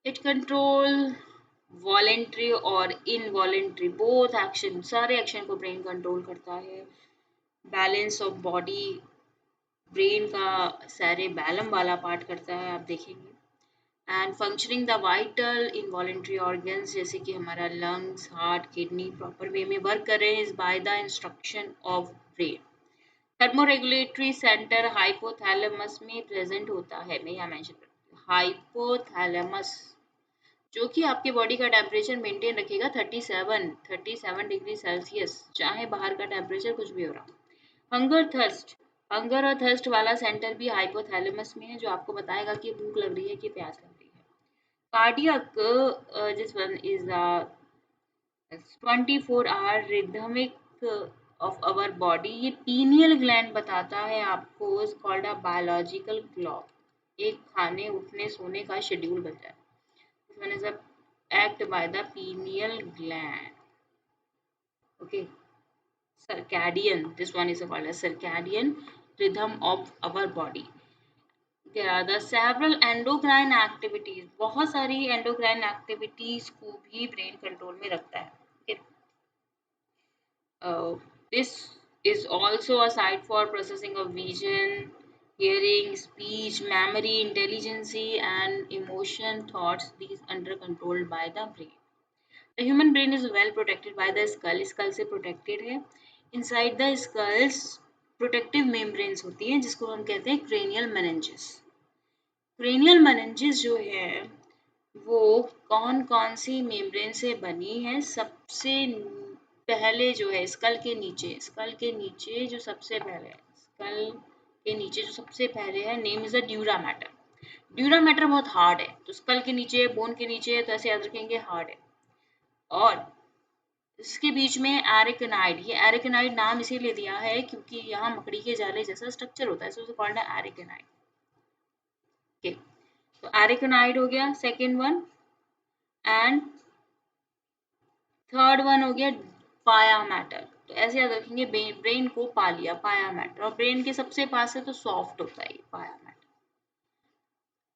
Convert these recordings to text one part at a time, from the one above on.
It control voluntary और involuntary both action, सारे action को ब्रेन कंट्रोल करता है। बैलेंस ऑफ बॉडी ब्रेन का सेरेबैलम वाला पार्ट करता है, आप देखेंगे। And functioning the vital involuntary organs जैसे कि हमारा lungs, heart, kidney proper way में वर्क कर रहे हैं is by the instruction of brain. Thermoregulatory centre hypothalamus में प्रेजेंट होता है। मैं यहाँ मेंशन करती हूँ हाइपोथैलेमस, जो कि आपके बॉडी का टेम्परेचर मेंटेन रखेगा 37 डिग्री सेल्सियस, चाहे बाहर का टेम्परेचर कुछ भी हो रहा हो। हंगर और थर्स्ट वाला सेंटर भी हाइपोथैलेमस में है, जो आपको बताएगा कि भूख लग रही है कि प्यास लग रही है। Cardiac this one is 24 hour rhythmic of our body. ये पीनियल ग्लैंड बताता है आपको, is called a biological clock. एक खाने उठने सोने का शेड्यूल बनता है। This one is a act by the pineal gland. Okay, circadian. This one is called a circadian rhythm of our body. There are the several endocrine activities. बहुत सारी endocrine activities को भी brain control में रखता है. Okay. This is also a site for processing of vision, hearing, speech, memory, intelligence, and emotion thoughts. These under controlled by the brain. The human brain is well protected by the skull. Skull से protected है. Inside the skulls protective membranes होती हैं, जिसको हम कहते हैं cranial meninges. Cranial meninges जो है वो कौन कौन सी मेम्ब्रेन से बनी है? सबसे पहले जो है स्कल के नीचे जो सबसे पहले है, स्कल के नीचे जो सबसे पहले है, name is a dura mater. Dura mater बहुत हार्ड है, तो स्कल के नीचे, बोन के नीचे, तो ऐसे याद रखेंगे हार्ड है. और इसके बीच में एरिकनाइड. ये एरिकनाइड नाम इसीलिए दिया है क्योंकि यहाँ मकड़ी के जाले जैसा स्ट्रक्चर होता है, सो कॉल्ड है एरिकनाइड. ओके, तो एरिकनाइड हो गया second one. And third one हो गया पाया मैटर. तो ऐसे याद रखेंगे, ब्रेन को पा लिया पाया मैटर, और ब्रेन के सबसे पास है तो सॉफ्ट होता है पाया मैटर.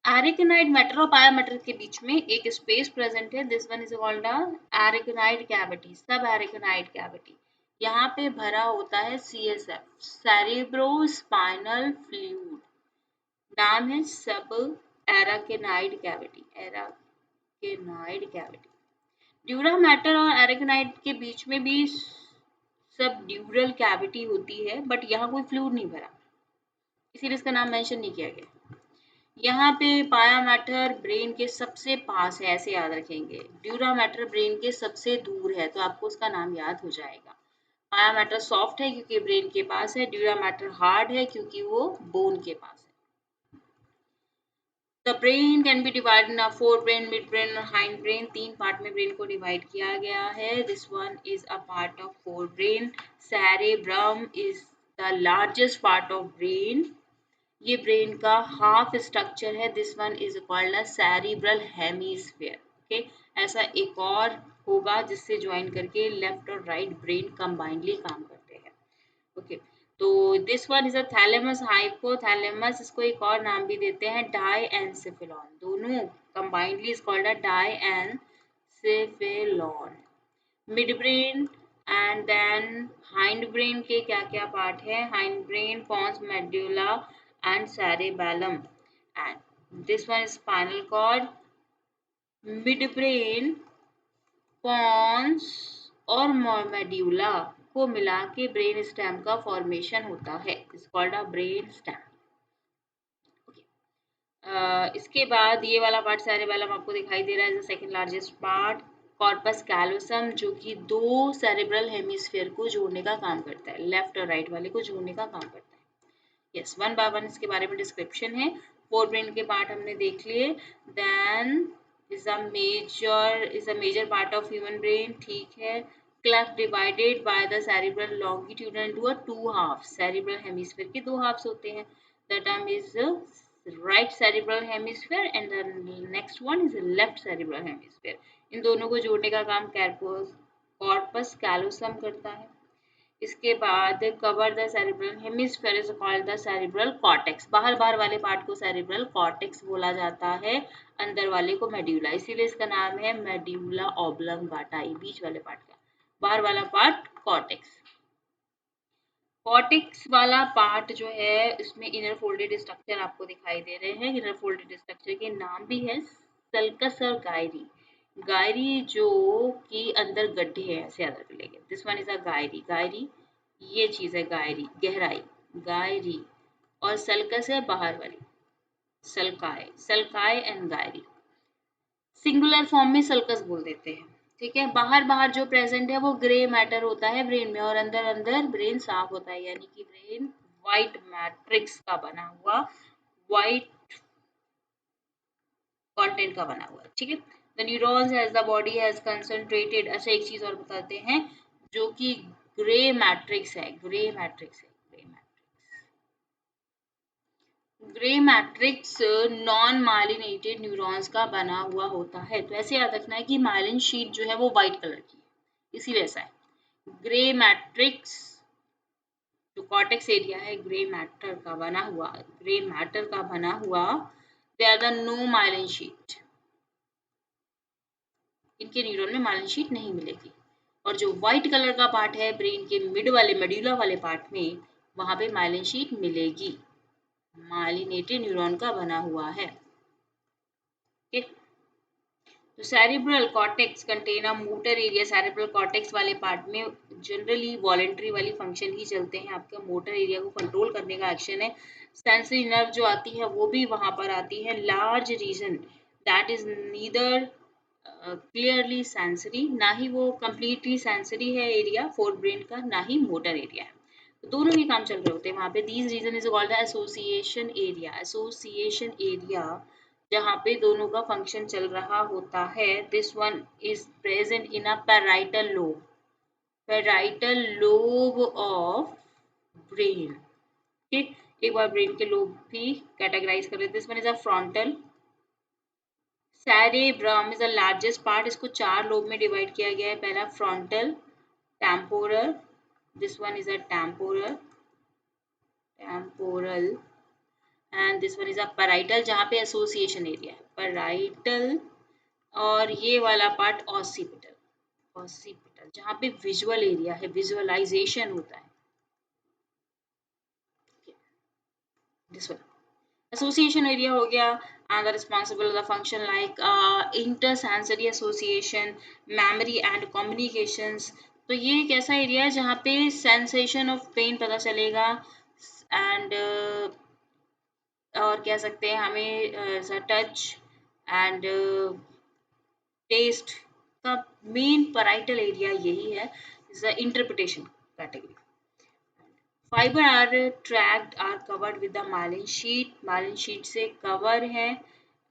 एरिकनाइड मैटर और पाया मैटर के बीच में एक स्पेस प्रेजेंट है. This one is called arachnoid cavity, subarachnoid cavity. यहाँ पे भरा होता है CSF, सेरेब्रोस्पाइनल फ्लूइड. नाम है सब एराकेनाइड कैविटी, एराकेनाइड कैविटी. ड्यूरा मैटर और एरिकनाइड के बीच में भी सब ड्यूरल कैविटी होती है, बट यहाँ कोई फ्लूइड नहीं भरा, इसीलिए इसका नाम मेंशन नहीं किया गया. यहाँ पे पाया मैटर ब्रेन के सबसे पास है, ऐसे याद रखेंगे. ड्यूरा मैटर ब्रेन के सबसे दूर है, तो आपको उसका नाम याद हो जाएगा. पाया मैटर सॉफ्ट है क्योंकि ब्रेन के पास है. ड्यूरा मैटर हार्ड है क्योंकि वो बोन के पास है. The brain can be divide in fore brain, mid brain और हाइंड ब्रेन. 3 पार्ट में ब्रेन को डिवाइड किया गया है. This one is a part of fore brain. Cerebrum is the largest part of brain. ये brain का half structure है. This one is called a cerebral hemisphere. Okay, ऐसा एक और होगा जिससे ज्वाइन करके लेफ्ट और राइट ब्रेन कंबाइनली काम करते हैं. ओके, तो this one is a thalamus hypothalamus. इसको एक और नाम भी देते हैं डाईएनसेफेलॉन. दोनों combinedly is called a diencephalon. Midbrain and then hindbrain के क्या क्या पार्ट है? Hindbrain, pons, medulla and cerebellum. And this one is spinal cord, midbrain, pons और medulla को मिला के ब्रेन स्टेम का फॉर्मेशन होता है. It's called a brain stem. इसके बाद ये वाला पार्ट सेरेबेलम आपको दिखाई दे रहा है, second largest part. Corpus callosum, जो कि 2 सेरेब्रल हेमिस्फीयर को जोड़ने का काम करता है, लेफ्ट और राइट वाले को जोड़ने का काम करता है. यस, वन बाय वन इसके बारे में डिस्क्रिप्शन है. फोर ब्रेन के पार्ट हमने देख लिए. Then is a major part of human brain. ठीक है. Cleft divided by the cerebral longitudinal into a 2 half. Cerebral hemisphere के 2 हाफ्स होते हैं. The term is right cerebral hemisphere and the next one is left cerebral hemisphere. इन दोनों को जोड़ने का काम कॉर्पस कैलोसम करता है. इसके बाद cover the cerebral hemisphere is called the cerebral cortex. बाहर बाहर वाले पार्ट को सेरिब्रल कॉर्टेक्स बोला जाता है, अंदर वाले को मेड्यूला, इसीलिए इसका नाम है मेड्यूला ऑब्लंगाटा, बीच वाले पार्ट का, बाहर वाला पार्ट कॉर्टेक्स। कॉर्टेक्स वाला पार्ट जो है इसमें इनर फोल्डेड स्ट्रक्चर आपको दिखाई दे रहे हैं। इनर फोल्डेड स्ट्रक्चर के नाम भी है सल्कस और गायरी। गायरी जो कि अंदर गड्ढे हैं ऐसे याद रख लेंगे, दिस वन इज अ गायरी। गायरी ये चीज है, गायरी गहराई, गायरी। और सल्कस है बाहर वाली, सल्काय, सल्काय एंड गायरी। सिंगुलर फॉर्म में सल्कस बोल देते हैं। ठीक है, बाहर बाहर जो प्रेजेंट है वो ग्रे मैटर होता है ब्रेन में, और अंदर अंदर ब्रेन साफ होता है, यानी कि ब्रेन व्हाइट मैट्रिक्स का बना हुआ, व्हाइट कंटेंट का बना हुआ है। ठीक है, the neurons as the body has concentrated. अच्छा एक चीज और बताते हैं, जो कि ग्रे मैट्रिक्स है, ग्रे मैट्रिक्स है, grey matrix, grey matrix non myelinated neurons का बना हुआ होता है। तो ऐसे याद रखना है कि माइलिन शीट जो है वो व्हाइट कलर की है, इसीलिए ऐसा है। ग्रे मैट्रिक्स जो कॉर्टेक्स एरिया है ग्रे मैटर का बना हुआ, ग्रे मैटर का बना हुआ, they are the no myelin sheath. इनके न्यूरॉन में माइलिन शीट नहीं मिलेगी। और जो व्हाइट कलर का पार्ट है ब्रेन के मिड वाले मेड्यूला वाले पार्ट में, वहां पे माइलिन शीट मिलेगी, माइलिनेटेड न्यूरॉन का बना हुआ है। ठीक, तो cerebral cortex contain a motor area. Cerebral cortex वाले पार्ट में जनरली वॉलेंट्री वाली फंक्शन ही चलते हैं, आपका मोटर एरिया को कंट्रोल करने का एक्शन है। सेंसरी नर्व जो आती है वो भी वहां पर आती है। Large region that is neither clearly sensory, ना ही वो कंप्लीटली सेंसरी है एरिया फोर ब्रेन का, ना ही मोटर एरिया है, तो दोनों ही काम चल रहे होते हैं वहां पे। These region is called association area. Association area जहाँ पे दोनों का फंक्शन चल रहा होता है, this one is present in a parietal lobe, parietal lobe of brain. ठीक, एक बार ब्रेन के लोब भी कैटेगराइज कर लेते हैं। This one is a frontal, cerebrum is the largest part, इसको चार लोब में डिवाइड किया गया है। पहला frontal, temporal, this one is a temporal, temporal, and this one is a parietal जहाँ पे एसोसिएशन एरिया है, पैराइटल। और ये वाला पार्ट ऑसिपिटल, ऑसिपिटल जहाँ पे विजुअल एरिया है, विजुअलाइजेशन होता है। दिस वन एसोसिएशन एरिया हो गया, and the responsible of the function like intersensory association, memory and communications। तो ये एक ऐसा एरिया है जहाँ पे सेंसेशन ऑफ पेन पता चलेगा, एंड और कह सकते हैं हमें टच एंड टेस्ट का मेन पैराइटल एरिया यही है, interpretation category. Fibre are tracked are covered with the myelin sheath, myelin sheath से कवर है,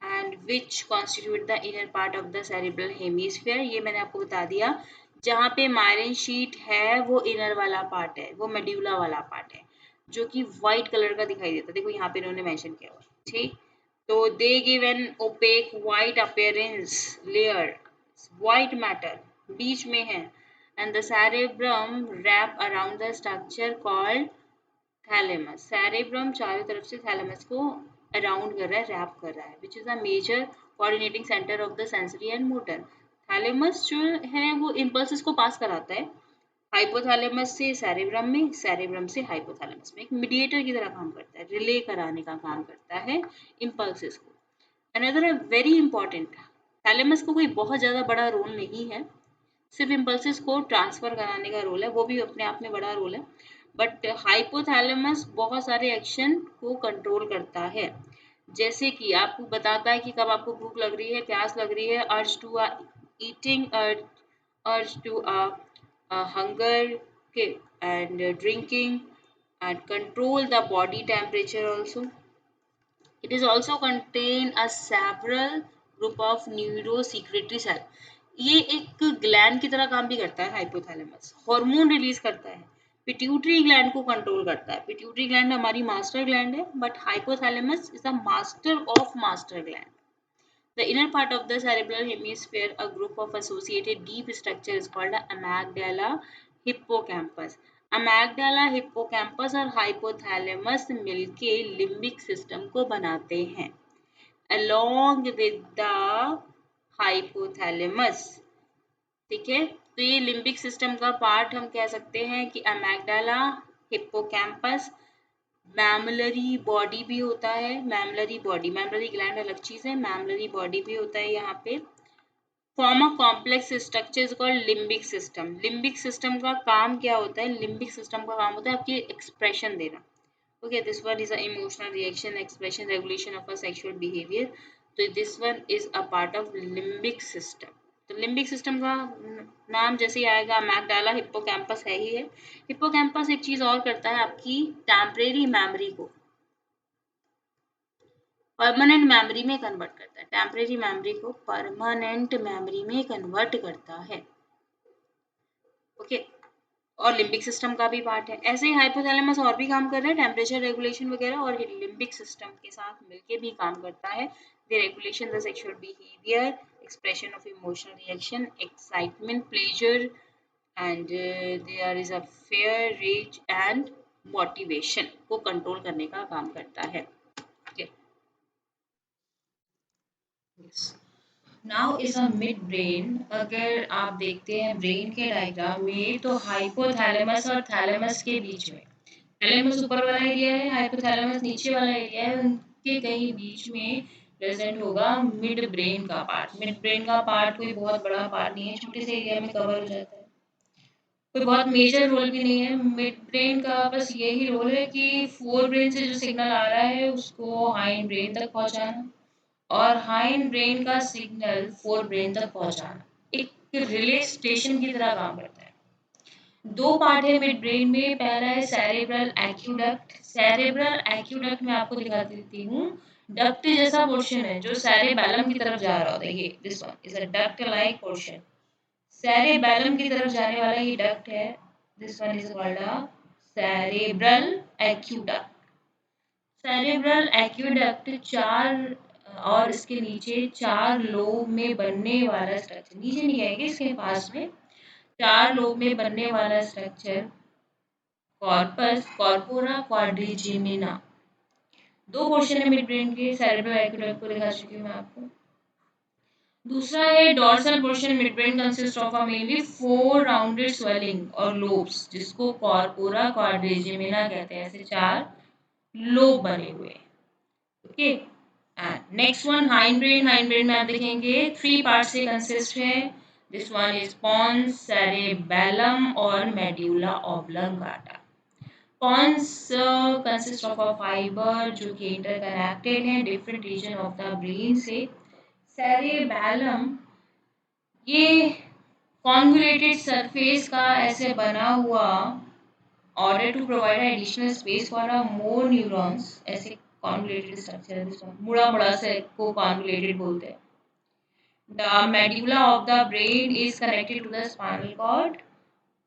and which constitute the inner part of the cerebral hemisphere. ये मैंने आपको बता दिया, जहाँ पे माइलिन शीट है वो इनर वाला पार्ट है, वो मेड्यूला वाला पार्ट है, जो कि व्हाइट कलर का दिखाई देता है। देखो यहाँ पे इन्होंने मेंशन किया हुआ, ठीक, तो they give an opaque white appearance layer, white matter बीच में है, and the cerebrum wrap around the structure called thalamus। cerebrum चारों तरफ से thalamus को अराउंड कर रहा है, रैप कर रहा है, which is a major coordinating center of the sensory and motor। thalamus जो है वो impulses को पास कराता है हाइपोथैलेमस से सेरेब्रम में, सेरेब्रम से हाइपोथैलेमस में, एक मीडिएटर की तरह काम करता है, रिले कराने का काम करता है इम्पल्सेस को। अनदर वेरी इंपॉर्टेंट, थैलेमस को कोई बहुत ज़्यादा बड़ा रोल नहीं है, सिर्फ इम्पल्सेस को ट्रांसफर कराने का रोल है, वो भी अपने आप में बड़ा रोल है। बट हाइपोथैलेमस बहुत सारे एक्शन को कंट्रोल करता है, जैसे कि आपको बताता है कि कब आपको भूख लग रही है, प्यास लग रही है, urge to eating, urge to hunger, okay, and drinking, and control the body temperature also। It is also contain a several group of neurosecretory cell। ये एक ग्लैंड की तरह काम भी करता है हाइपोथैलेमस, हार्मोन रिलीज करता है, पिट्यूटरी ग्लैंड को कंट्रोल करता है। पिट्यूटरी ग्लैंड हमारी मास्टर ग्लैंड है, but hypothalamus is the master of master gland. The inner part of the cerebral hemisphere, a group of associated deep structure is called the amygdala, hippocampus। Amygdala, hippocampus और hypothalamus मिलके limbic system को बनाते हैं along with the hypothalamus। ठीक है, तो ये limbic system का पार्ट हम कह सकते हैं कि अमेगडाला, हिप्पोकैम्पस, मैमलरी बॉडी भी होता है, मैमलरी बॉडी, मैमलरी ग्लैंड अलग चीज है, मैमलरी बॉडी भी होता है यहाँ पे। Form a complex structure called limbic system. Limbic system का काम क्या होता है? लिम्बिक सिस्टम का काम होता है आपकी एक्सप्रेशन देना। Okay, this one is an emotional reaction, expression, regulation of a sexual behavior. तो this one is a part of limbic system। तो लिम्बिक सिस्टम का नाम जैसे ही आएगा, अमेगडाला, हिप्पोकैम्पस है ही है। हिप्पोकैम्पस एक चीज और करता है, आपकी टेम्परेरी मेमोरी को परमानेंट मेमोरी में कन्वर्ट करता है। टेम्परेरी मेमोरी को परमानेंट मेमोरी में कन्वर्ट करता है। ओके, और लिम्बिक सिस्टम का भी पार्ट है। ऐसे ही हाइपोथैलेमस और भी काम कर रहे हैं, टेम्परेचर रेगुलेशन वगैरह, और लिम्बिक सिस्टम के साथ मिलके भी काम करता है। The regulation the sexual behaviour, expression of emotional reaction, excitement, pleasure and there is a fear, rage and motivation को कंट्रोल करने का काम करता है। Now is a mid brain. अगर आप देखते हैं ब्रेन के डायग्राम में, तो हाइपोथैलेमस और थैलेमस के बीच में, थैलेमस ऊपर वाला एरिया है, हाइपोथैलेमस नीचे वाला एरिया है, उनके कहीं बीच में प्रेजेंट होगा मिड ब्रेन का पार्ट। मिड ब्रेन का पार्ट कोई बहुत बड़ा पार्ट नहीं है, छोटे से एरिया में कवर हो जाता है, कोई बहुत मेजर रोल भी नहीं है। मिड ब्रेन का बस यही रोल है कि फोर ब्रेन से जो सिग्नल आ रहा है उसको हाइंड ब्रेन तक पहुंचाना, और हाइंड ब्रेन का सिग्नल फोर ब्रेन तक पहुंचाना। एक रिले स्टेशन की तरह काम करता है। दो पार्ट है मिड ब्रेन में। पहला है सेरेब्रल एक्यूडक्ट। सेरेब्रल एक्यूडक्ट में आपको दिखा देती हूँ, डक्ट जैसा पोर्शन है जो सेरेबैलम की तरफ जा रहा होता है। ये this one is a duct like portion, cerebellum की तरफ जाने वाला ये डक्ट है। This one is called a cerebral aqueduct. Cerebral aqueduct चार और इसके नीचे चार लोब में बनने वाला स्ट्रक्चर, नीचे नहीं आएगा, इसके पास में चार लोब में बनने वाला स्ट्रक्चर कॉर्पस, कॉर्पोरा, क्वाड्रिजेमिना। दो पोर्शन है मिड ब्रेन के, सेरेब्रल एक्वेडक्ट को दिखा चुकी हूँ मैं आपको। दूसरा है dorsal portion. Mid brain consist of a mainly four rounded swelling और लोब्स, जिसको कॉर्पोरा, क्वाड्रिजेमिना कहते हैं। ऐसे चार लोब बने हुए। Okay, and next one hind brain. Hind brain में आप देखेंगे थ्री पार्ट से कंसिस्ट है। दिस वन इज पॉन्स, सेरेबैलम और medulla oblongata. Pons consist of a fiber जो कि interconnected है different region of the brain से। सेरेबैलम ये कॉन्वोल्यूटेड सरफेस का ऐसे बना हुआ, order to provide additional space for a more neurons, ऐसे कॉन्वोल्यूटेड स्ट्रक्चर है, मुड़ा मुड़ा से को कॉन्वोल्यूटेड बोलते हैं। The medulla of the brain is connected to the spinal cord.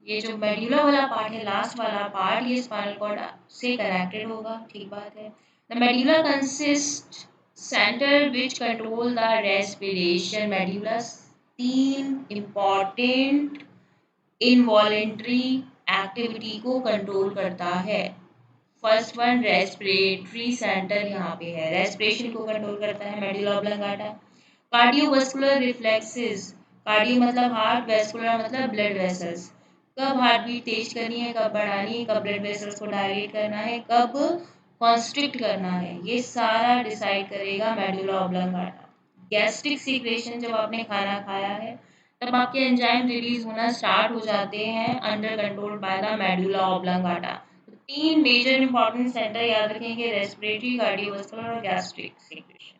ये जो मेड्यूला वाला पार्ट है, लास्ट वाला पार्ट, ये स्पाइनल कॉर्ड से कनेक्टेड होगा। ठीक बात है। The medulla consist centre which control the respiration. Medulla तीन इंपॉर्टेंट इनवॉलेंट्री एक्टिविटी को कंट्रोल करता है। फर्स्ट वन रेस्पिरेटरी सेंटर यहाँ पे है, रेस्पिरेशन को कंट्रोल करता है medulla oblongata. Cardiovascular reflexes, cardio मतलब हार्ट, वेस्कुलर मतलब ब्लड वेसल्स, कब हार्ट बीट तेज करनी है, कब बढ़ानी है, कब ब्लड वेसल्स को डायलेट करना है, कब कॉन्स्ट्रिक्ट करना है, ये सारा डिसाइड करेगा मेडुला ऑब्लंगाटा। गैस्ट्रिक सीक्रेशन, जब आपने खाना खाया है तब आपके एंजाइम रिलीज होना स्टार्ट हो जाते हैं under control by the medulla oblongata. तीन मेजर इंपॉर्टेंट सेंटर याद रखेंगे, रेस्पिरेटरी, कार्डियोवास्कुलर और गैस्ट्रिक सीक्रेशन।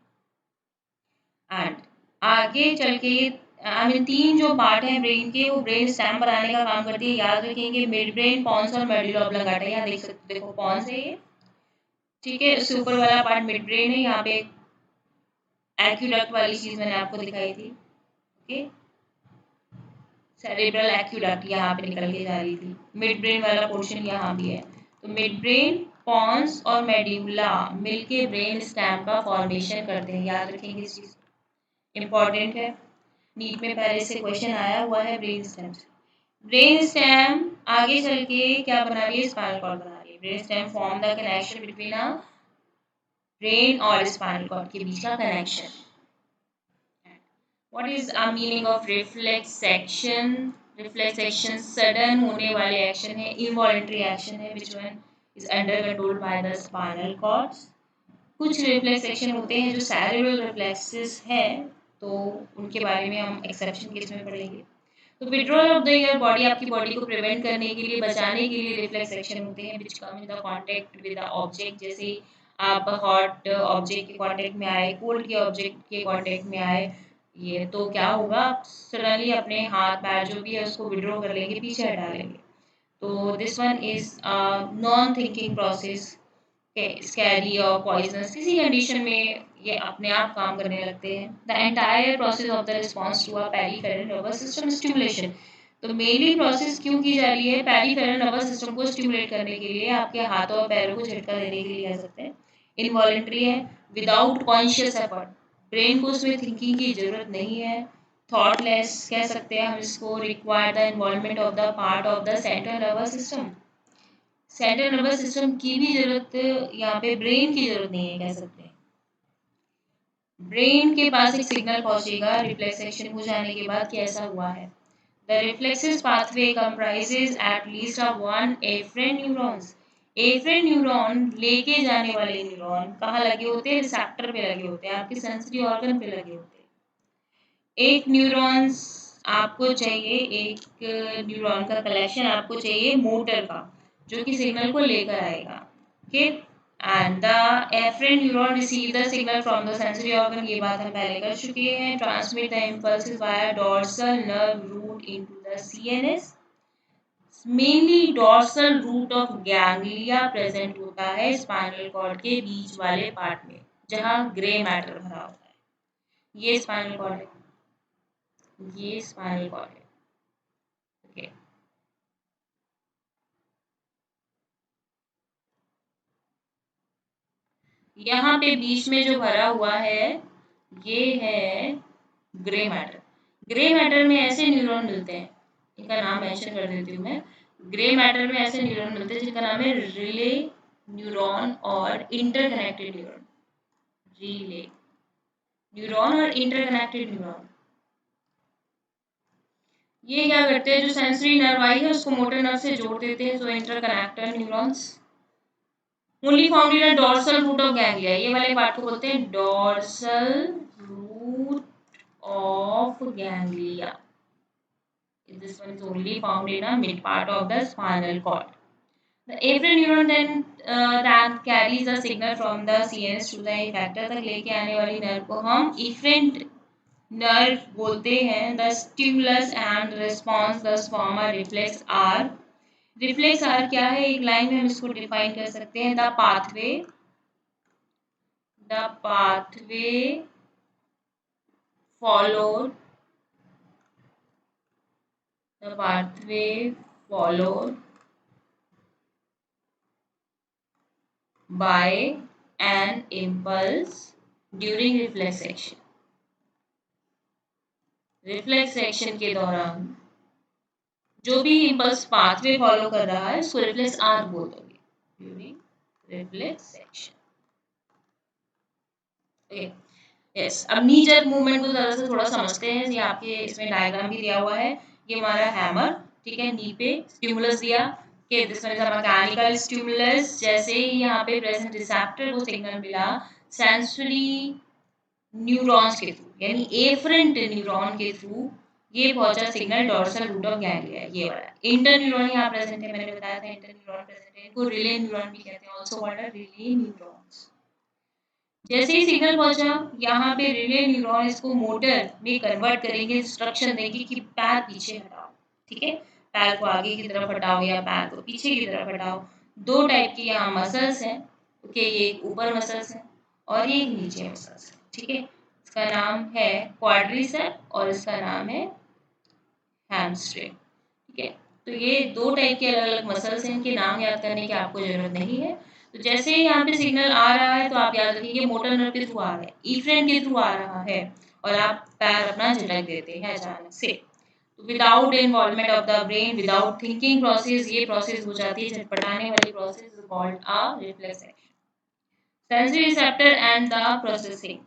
एंड आगे चल के आई मीन तीन जो पार्ट हैं ब्रेन के, वो ब्रेन स्टेम बनाने का काम करती है। याद रखेंगे मिड ब्रेन, पॉन्स और मेडुला ऑब्लंगाटा। यहाँ देख सकते हो, देखो पॉन्स है ये, ठीक है, उससे ऊपर वाला पार्ट मिड ब्रेन है। यहाँ पे एक्यूडक्ट वाली चीज मैंने आपको दिखाई थी। ओके, सेरेब्रल एक्यूडक्ट यहाँ पे निकल के जा रही थी। मिड ब्रेन वाला पोर्शन यहाँ भी है। तो मिड ब्रेन, पॉन्स और मेड्यूला मिलके ब्रेन स्टेम का फॉर्मेशन करते हैं। याद रखेंगे इस चीज, इंपॉर्टेंट है। नीट में पहले से क्वेश्चन आया हुआ है ब्रेन स्टेम से। ब्रेन स्टेम आगे चल के क्या बना रही है, स्पाइनल कॉर्ड बना रही है। Brain stem form the connection between a brain और स्पाइनल कॉर्ड के बीच का connection. What is a meaning of reflex action? Reflex action sudden होने वाले एक्शन है, इनवॉलेंट्री एक्शन है, which one is under controlled by the spinal cords. कुछ reflex action होते हैं जो सैरेब्रल रिफ्लेक्सेस है, तो उनके बारे में हम एक्सेप्शन केस में पढ़ेंगे। तो withdrawal of the year body आपकी बॉडी को प्रिवेंट करने के लिए, बचाने के लिए रिफ्लेक्स एक्शन होते हैं which come in the contact with the object. जैसे आप हॉट ऑब्जेक्ट के कांटेक्ट में आए, कोल्ड के ऑब्जेक्ट के कांटेक्ट में आए, ये तो क्या होगा, सडनली अपने हाथ पैर जो भी है उसको विड्रॉ कर लेंगे, पीछे हटा लेंगे। तो this one is non thinking process. Scary और पॉइजनस किसी कंडीशन में ये अपने आप काम करने लगते हैं। The entire process of the response to a peripheral nervous system stimulation. तो मेनली प्रोसेस क्यों की जा रही है, पेरिफेरल नर्वस सिस्टम को स्टिमुलेट करने के लिए, आपके हाथों और पैरों को झटका देने के लिए कह सकते हैं। इनवॉलेंट्री है, विदाउट कॉन्शियस एफर्ट, ब्रेन को उसमें थिंकिंग की जरूरत नहीं है। थॉटलेस कह सकते हैं हम इसको। Require the involvement of the part of the central nervous system. Central nervous system की भी जरूरत, यहाँ पे ब्रेन की जरूरत नहीं है कह सकते हैं। ब्रेन के पास एक सिग्नल पहुंचेगा रिफ्लेक्स एक्शन हो जाने के बाद कि ऐसा हुआ है। The reflexes pathway comprises at least of one efferent neurons. Efferent neuron लेके जाने वाले न्यूरॉन कहाँ लगे होते हैं, रिसेप्टर पे लगे होते हैं, आपके सेंसरी ऑर्गन पे लगे होते हैं। एक न्यूरॉन्स आपको चाहिए, एक न्यूरॉन का कलेक्शन आपको चाहिए मोटर का, जो कि सिग्नल को लेकर आएगा। Okay, and the efferent neuron receive the signal from the sensory organ, ये बात हम पहले कर चुके हैं। Transmit the impulses via dorsal nerve root into the CNS. Mainly dorsal root of ganglia present होता है स्पाइनल कॉर्ड के बीच वाले पार्ट में, जहां ग्रे मैटर भरा होता है। ये स्पाइनल कॉर्ड है, ये स्पाइनल कॉर्ड है। ओके, यहाँ पे बीच में जो भरा हुआ है ये है ग्रे मैटर। ग्रे मैटर में ऐसे न्यूरॉन मिलते हैं, इनका नाम मेंशन कर देती हूँ मैं। ग्रे मैटर में ऐसे न्यूरॉन मिलते हैं जिनका नाम है रिले न्यूरॉन और इंटरकनेक्टेड न्यूरॉन। रिले न्यूरॉन और इंटरकनेक्टेड न्यूरॉन ये क्या करते हैं, जो सेंसरी नर्व आई है उसको मोटर नर्व से जोड़ देते हैं। So interconnected neurons only found in dorsal root of ganglia. ये वाले पार्ट को बोलते हैं dorsal root of ganglia. This one is only found in a mid part of the spinal cord. The afferent neuron then that carries a signal from the CNS to the effector तक लेके आने वाली nerve को हम efferent nerve बोलते हैं। The stimulus and response thus form a reflex R. Reflex R क्या है, एक लाइन में हम इसको डिफाइन कर सकते हैं। The pathway followed the pathway followed by an impulse during reflex action. Reflex action के दौरान जो भी इम्पल्स पाथवे फॉलो कर रहा है उसको रिफ्लेक्स आर बोल दोगे ड्यूरिंग रिफ्लेक्स एक्शन। यस, अब नी जर्क मूवमेंट को जरा से थोड़ा समझते हैं। ये आपके इसमें डायग्राम भी दिया हुआ है। ये हमारा हैमर, ठीक है, नी पे स्टिमुलस दिया कि this one is a mechanical stimulus. जैसे ही यहाँ पे प्रेजेंट रिसेप्टर को सिग्नल मिला सेंसरी न्यूरॉन्स के थ्रू, यानी एफरेंट न्यूरॉन के थ्रू ये पहुंचा signal dorsal root of ganglia. ये वाला इंटर न्यूरॉन यहाँ प्रेजेंट है, मैंने बताया था इंटर न्यूरॉन प्रेजेंट है। इनको रिले न्यूरॉन भी कहते हैं, आल्सो कॉल्ड रिले न्यूरॉन्स। जैसे ही सिग्नल पहुंचा यहाँ पे रिले न्यूरॉन इसको मोटर में कन्वर्ट करेंगे, इंस्ट्रक्शन देंगे कि पैर पीछे हटाओ, ठीक है, पैर को आगे की तरफ हटाओ या पैर को पीछे की तरफ हटाओ। दो टाइप की यहाँ मसल्स हैं, ओके, ये ऊपर मसल्स है और ये नीचे मसल्स है, ठीक है। इसका नाम है क्वाड्रिसेप और इसका नाम है हैमस्ट्रिंग, ठीक है। तो ये दो टाइप के अलग अलग मसल्स हैं, इनके नाम याद करने की आपको जरूरत नहीं है। तो जैसे ही यहाँ पे सिग्नल आ रहा है तो आप याद रखिए मोटर नर्व के थ्रू आ रहा है, इफ्रेंट के थ्रू आ रहा है और आप पैर अपना झटक देते हैं अचानक से। Without involvement of the brain, without thinking process, ये प्रोसेस हो जाती है झटपटाने वाली process called a reflex action. Sensory receptor and the processing.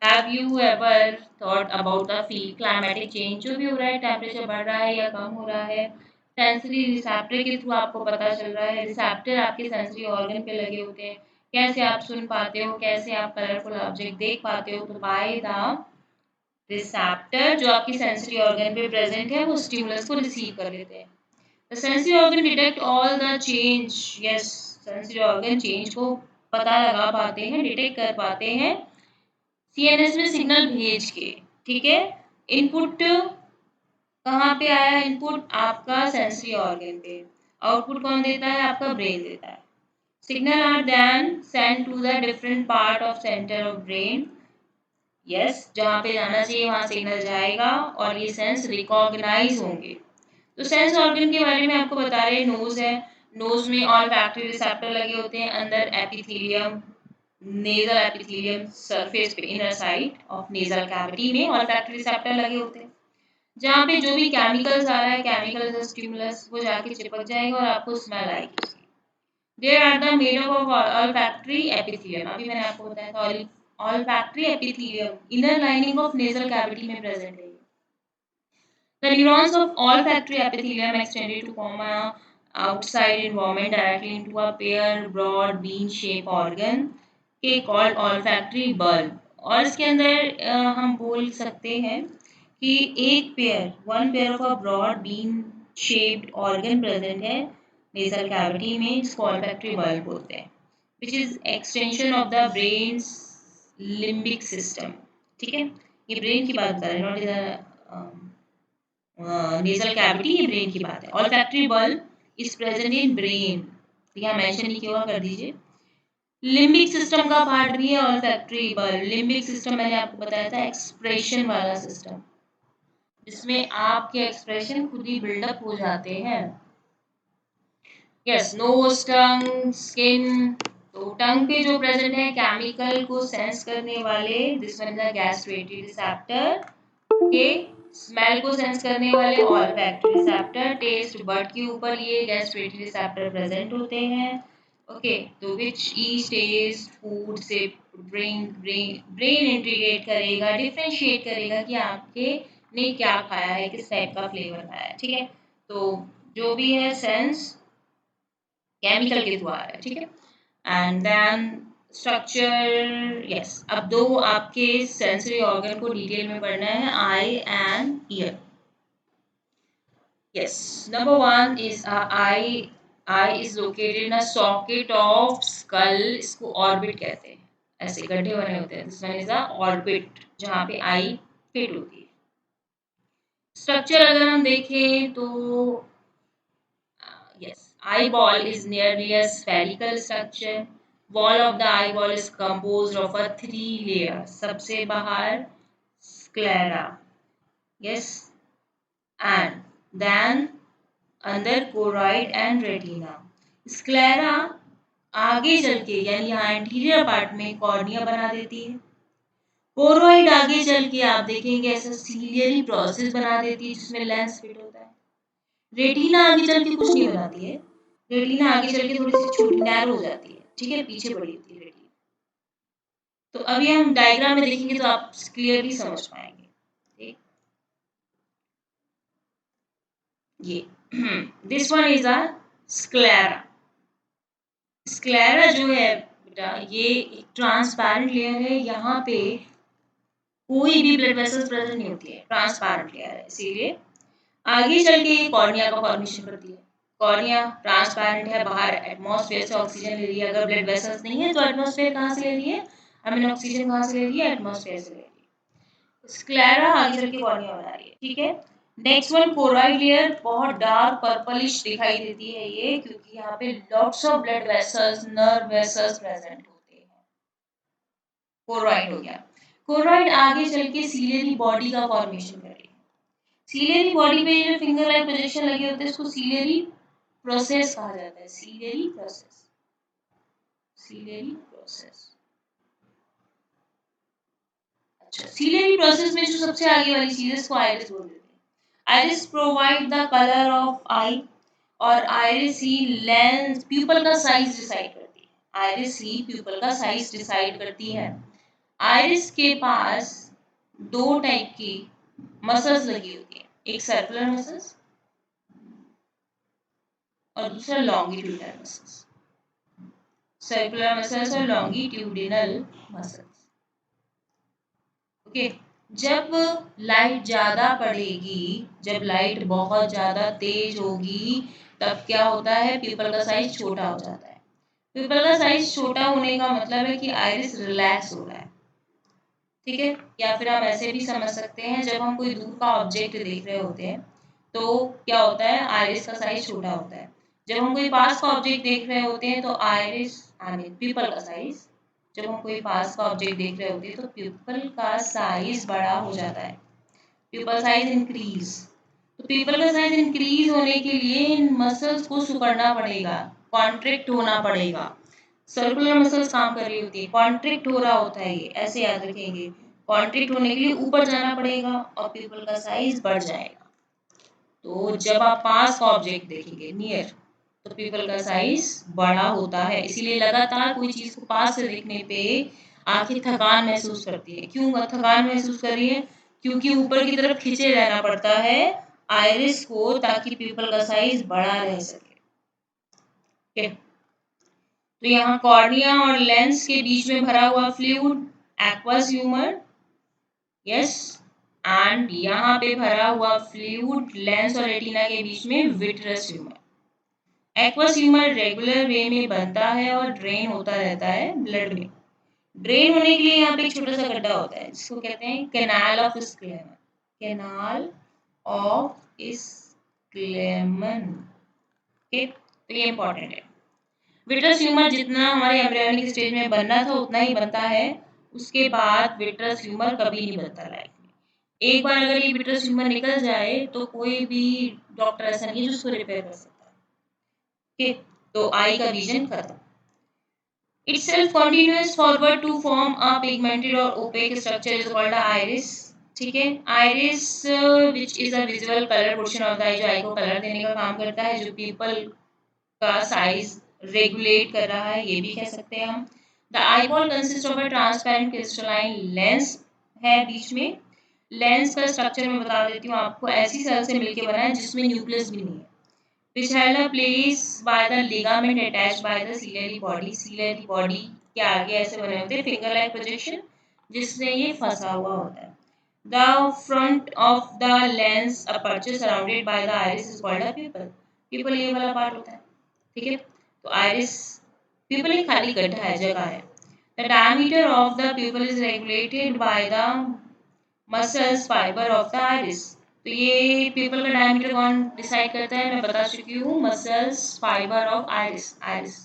Have you ever thought about the feel climatic change, जो भी हो रहा है, टेम्परेचर बढ़ रहा है या कम हो रहा है, सेंसरी रिसेप्टर के थ्रू आपको पता चल रहा है. रिसेप्टर आपके सेंसरी ऑर्गन पे लगे होते हैं. कैसे आप सुन पाते हो, कैसे आप कलरफुल ऑब्जेक्ट देख पाते हो, तो बाय द रिसेप्टर जो आपकी सेंसरी ऑर्गन पे प्रेजेंट है वो स्टिमुलस को रिसीव कर लेते हैं. The sensory organ detect all the change. Yes, sensory organ change को पता लगा पाते हैं, डिटेक्ट कर पाते हैं सीएनएस में सिग्नल भेज के. ठीक है. इनपुट कहाँ पे आया, इनपुट आपका सेंसरी ऑर्गन पे, आउटपुट कौन देता है, आपका ब्रेन देता है. Signal are then send to the different part of centre of brain. Yes, जहाँ पे जाना चाहिए वहाँ सिग्नल जाएगा और ये सेंस रिकॉग्नाइज होंगे. तो सेंस ऑर्गन के बारे में आपको बता रहे हैं. नोज है, नोज में ऑल फैक्टरी रिसेप्टर लगे होते हैं. अंदर एपिथेलियम, नेजल एपिथेलियम सरफेस पे inner side of nasal cavity में ऑल फैक्टरी रिसेप्टर लगे होते हैं. जहाँ पे जो भी केमिकल्स आ रहा है, केमिकल स्टिमुलस, वो जाके चिपक जाएगा और आपको स्मेल आएगी. There are the made up of olfactory epithelium. अभी मैंने आपको बताया था olfactory epithelium inner lining of nasal cavity में प्रेजेंट है. The neurons of olfactory epithelium extended to form a outside environment directly into a pair broad bean-shaped organ के called olfactory bulb. और इसके अंदर हम बोल सकते हैं कि एक pair, one pair of a broad bean shaped organ present है नेजल कैविटी में, जिसको olfactory bulb बोलते हैं, which is extension of the brain's limbic system. ठीक है, ये ब्रेन की बात कर रहे हैं, नॉट द नेजल कैविटी, ये ब्रेन की बात है. Olfactory bulb is present in brain. यहाँ मेंशन नहीं किया हुआ, कर दीजिए. लिम्बिक सिस्टम का पार्ट भी है ऑल्फैक्टरी बल्ब. लिम्बिक सिस्टम मैंने आपको बताया था एक्सप्रेशन वाला सिस्टम, जिसमें आपके एक्सप्रेशन खुद ही बिल्डअप हो जाते हैं. यस, नोज, टंग, स्किन. तो टंग पे जो प्रेजेंट है केमिकल को सेंस करने वाले, this one is the gustatory receptor. के स्मेल को सेंस करने वाले ऑल्फैक्टरी रिसेप्टर. टेस्ट बड के ऊपर ये गैस्ट्रेटरी रिसेप्टर प्रेजेंट होते हैं. ओके, तो विच ईच टेस्ट फूड से ब्रेन इंटीग्रेट करेगा, डिफरेंशिएट करेगा कि आपके ने क्या खाया है, किस टाइप का फ्लेवर खाया है. ठीक है, तो जो भी है सेंस केमिकल के द्वारा है. ठीक है. And then structure. यस, अब दो आपके सेंसरी ऑर्गन को डिटेल में पढ़ना है, eye and ear. Yes, number one is eye. Eye is located in a socket of skull. इसको ऑर्बिट कहते हैं, ऐसे गड्ढे बने होते हैं. This one is a orbit, जहाँ पे आई फिट होती है. स्ट्रक्चर अगर हम देखें तो yes, eyeball is nearly a spherical structure. Wall of the eyeball is composed of a three layers. सबसे बाहर sclera, yes, and then अंदर choroid and retina. Sclera आगे चल के यानी यहाँ एंटीरियर पार्ट में कॉर्निया बना देती है. कोरोइड आगे चल के आप देखेंगे ऐसा सीलियरी प्रोसेस बना देती है, जिसमें लेंस फिट होता है. रेटिना आगे चल के कुछ नहीं बनाती है. रेटिना आगे चल के थोड़ी सी छोटी नैरो हो जाती है. ठीक है, पीछे बड़ी होती है रेटिना. तो अभी हम डायग्राम में देखेंगे तो आप क्लियरली समझ पाएंगे. ठीक, ये this one is a sclera. Sclera जो है बेटा, ये एक ट्रांसपेरेंट लेयर है. यहाँ पे कोई भी ब्लड वेसल्स प्रेजेंट नहीं होती है, ट्रांसपेरेंट लेयर है. इसीलिए आगे चल के कॉर्निया का फॉर्मेशन करती है. कॉर्निया ट्रांसपेरेंट है, बाहर एटमॉस्फेयर से ऑक्सीजन ले रही है. अगर ब्लड वेसल्स नहीं है तो एटमॉस्फेयर कहाँ से ले रही है, आई मीन ऑक्सीजन कहाँ से ले रही है, एटमॉस्फेयर से ले रही है. स्क्लेरा आगे चल के कॉर्निया बना रही है. ठीक है. नेक्स्ट वन कोरोइड लेयर, बहुत डार्क पर्पलिश दिखाई देती है ये, क्योंकि यहाँ पे lots of blood vessels, nerve vessels present होते हैं. कोरोइड हो गया. कोरोइड आगे चल के सीलियरी बॉडी का फॉर्मेशन करेगी. सीलियरी बॉडी पे जो फिंगर लाइक प्रोजेक्शन लगे होते हैं, इसको सीलियरी प्रोसेस कहा जाता है. Ciliary process, ciliary process. अच्छा, सीलियरी प्रोसेस में जो सबसे आगे वाली चीज है इसको आइरिस बोल देते हैं. Iris provide the colour of eye, और आइरिस ही लेंस प्यूपल का साइज डिसाइड करती है। आइरिस ही प्यूपल का साइज डिसाइड करती है। आइरिस के पास दो टाइप की मसल्स लगी होती है, एक सर्कुलर मसल्स और दूसरा लॉन्गिट्यूडिनल मसल्स। सर्कुलर मसल्स और लॉन्गिट्यूडिनल मसल्स। ओके, जब लाइट ज्यादा पड़ेगी, जब लाइट बहुत ज्यादा तेज होगी, तब क्या होता है, पीपल का साइज छोटा हो जाता है। पीपल का साइज छोटा होने का मतलब है कि आइरिस रिलैक्स हो रहा है। ठीक है, या फिर हम ऐसे भी समझ सकते हैं, जब हम कोई दूर का ऑब्जेक्ट देख रहे होते हैं तो क्या होता है, आइरिस का साइज छोटा होता है। जब हम कोई पास का ऑब्जेक्ट देख रहे होते हैं तो आइरिस यानी पीपल का साइज, जब हम कोई पास का ऑब्जेक्ट देख रहे होते हैं तो पीपल का साइज बड़ा हो जाता है, पीपल साइज इंक्रीज। तो पीपल का साइज इंक्रीज होने के लिए इन मसल्स को सिकुड़ना पड़ेगा, कॉन्ट्रैक्ट होना पड़ेगा। सर्कुलर मसल्स काम कर रही होती है, कॉन्ट्रैक्ट हो रहा होता है, ये ऐसे याद रखेंगे। कॉन्ट्रैक्ट होने के लिए ऊपर जाना पड़ेगा और पीपल का साइज बढ़ जाएगा। तो जब आप पास का ऑब्जेक्ट देखेंगे नियर, तो पीपल का साइज बड़ा होता है। इसीलिए लगातार कोई चीज को पास से देखने पे आंखें थकान महसूस करती है। क्यों थकान महसूस कर रही है? क्योंकि ऊपर की तरफ खींचे रहना पड़ता है आइरिस को, ताकि पीपल का साइज बड़ा रह सके। तो यहाँ कॉर्निया और लेंस के बीच में भरा हुआ fluid aqueous humour, yes, and यहाँ पे भरा हुआ फ्लूइड लेंस और रेटिना के बीच में vitreous humour. Aqueous humour regular way में बनता है और ड्रेन होता रहता है ब्लड में। ड्रेन होने के लिए यहाँ पे एक छोटा सा गड्ढा होता है जिसको कहते हैं canal of Schlemm, canal of Schlemm. Okay, तो ये इंपॉर्टेंट है। विट्रस ह्यूमर जितना हमारे एम्ब्रियोनिक स्टेज में बनना था उतना ही बनता है, उसके बाद विट्रस ह्यूमर कभी नहीं बनता लाइफ में। एक बार अगर ये विट्रस ह्यूमर निकल जाए तो कोई भी डॉक्टर ऐसा नहीं है जो उसको रिपेयर कर सकता है। ओके, तो आई का विजन खत्म। Itself continues forward to form a pigmented or opaque structure is called a iris. ठीक है, iris which is a visual color portion of the eye, जो आई को कलर देने का काम करता है, जो पीपल का साइज रेगुलेट कर रहा है, ये भी कह सकते हैं हम। The eyeball consist of a transparent crystalline lens है बीच में। लेंस का स्ट्रक्चर मैं बता देती हूँ आपको, ऐसी सेल से मिलकर बना है जिसमें न्यूक्लियस भी नहीं है, which held a place by the ligament attached by the ciliary body। ciliary body के आगे ऐसे बने होते हैं फिंगर लाइक प्रोजेक्शन, जिससे ये फंसा हुआ होता है। The front of the lens aperture surrounded by the iris is called a pupil। pupil ये वाला पार्ट होता है, ठीक है। तो iris, pupil एक खाली गड्ढा है, जगह है। The diameter of the pupil is regulated by the muscles fiber of the iris। तो ये पीपल का डायमीटर कौन डिसाइड करता है, मैं बता चुकी हूँ, muscles fibre of iris. Iris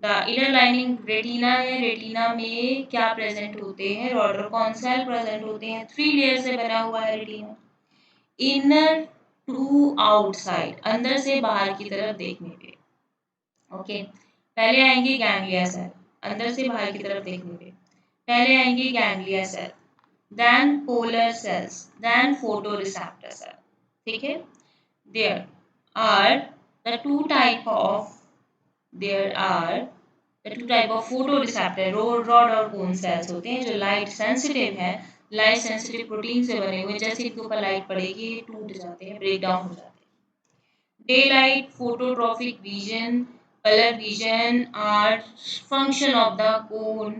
the inner lining retina है, रेटिना में क्या प्रेजेंट होते हैं, रॉडर कॉन सेल प्रेजेंट होते हैं। 3 लेयर से बना हुआ है रेटिना। इनर टू आउटसाइड, अंदर से बाहर की तरफ देखने पे। ओके, पहले आएंगे गैंग्लिया सेल, अंदर से बाहर की तरफ देखने पे पहले आएंगे ganglia cell, then polar cells, then photoreceptor cell। ठीक है, there are the two type of there are the two type of photoreceptor rod और cone cells होते हैं, जो लाइट सेंसिटिव है, लाइट सेंसिटिव प्रोटीन से बने हुए, जैसे इनके ऊपर लाइट पड़ेगी ये टूट जाते हैं, ब्रेक डाउन हो जाते हैं। Daylight, phototropic vision, color vision are function of the cone।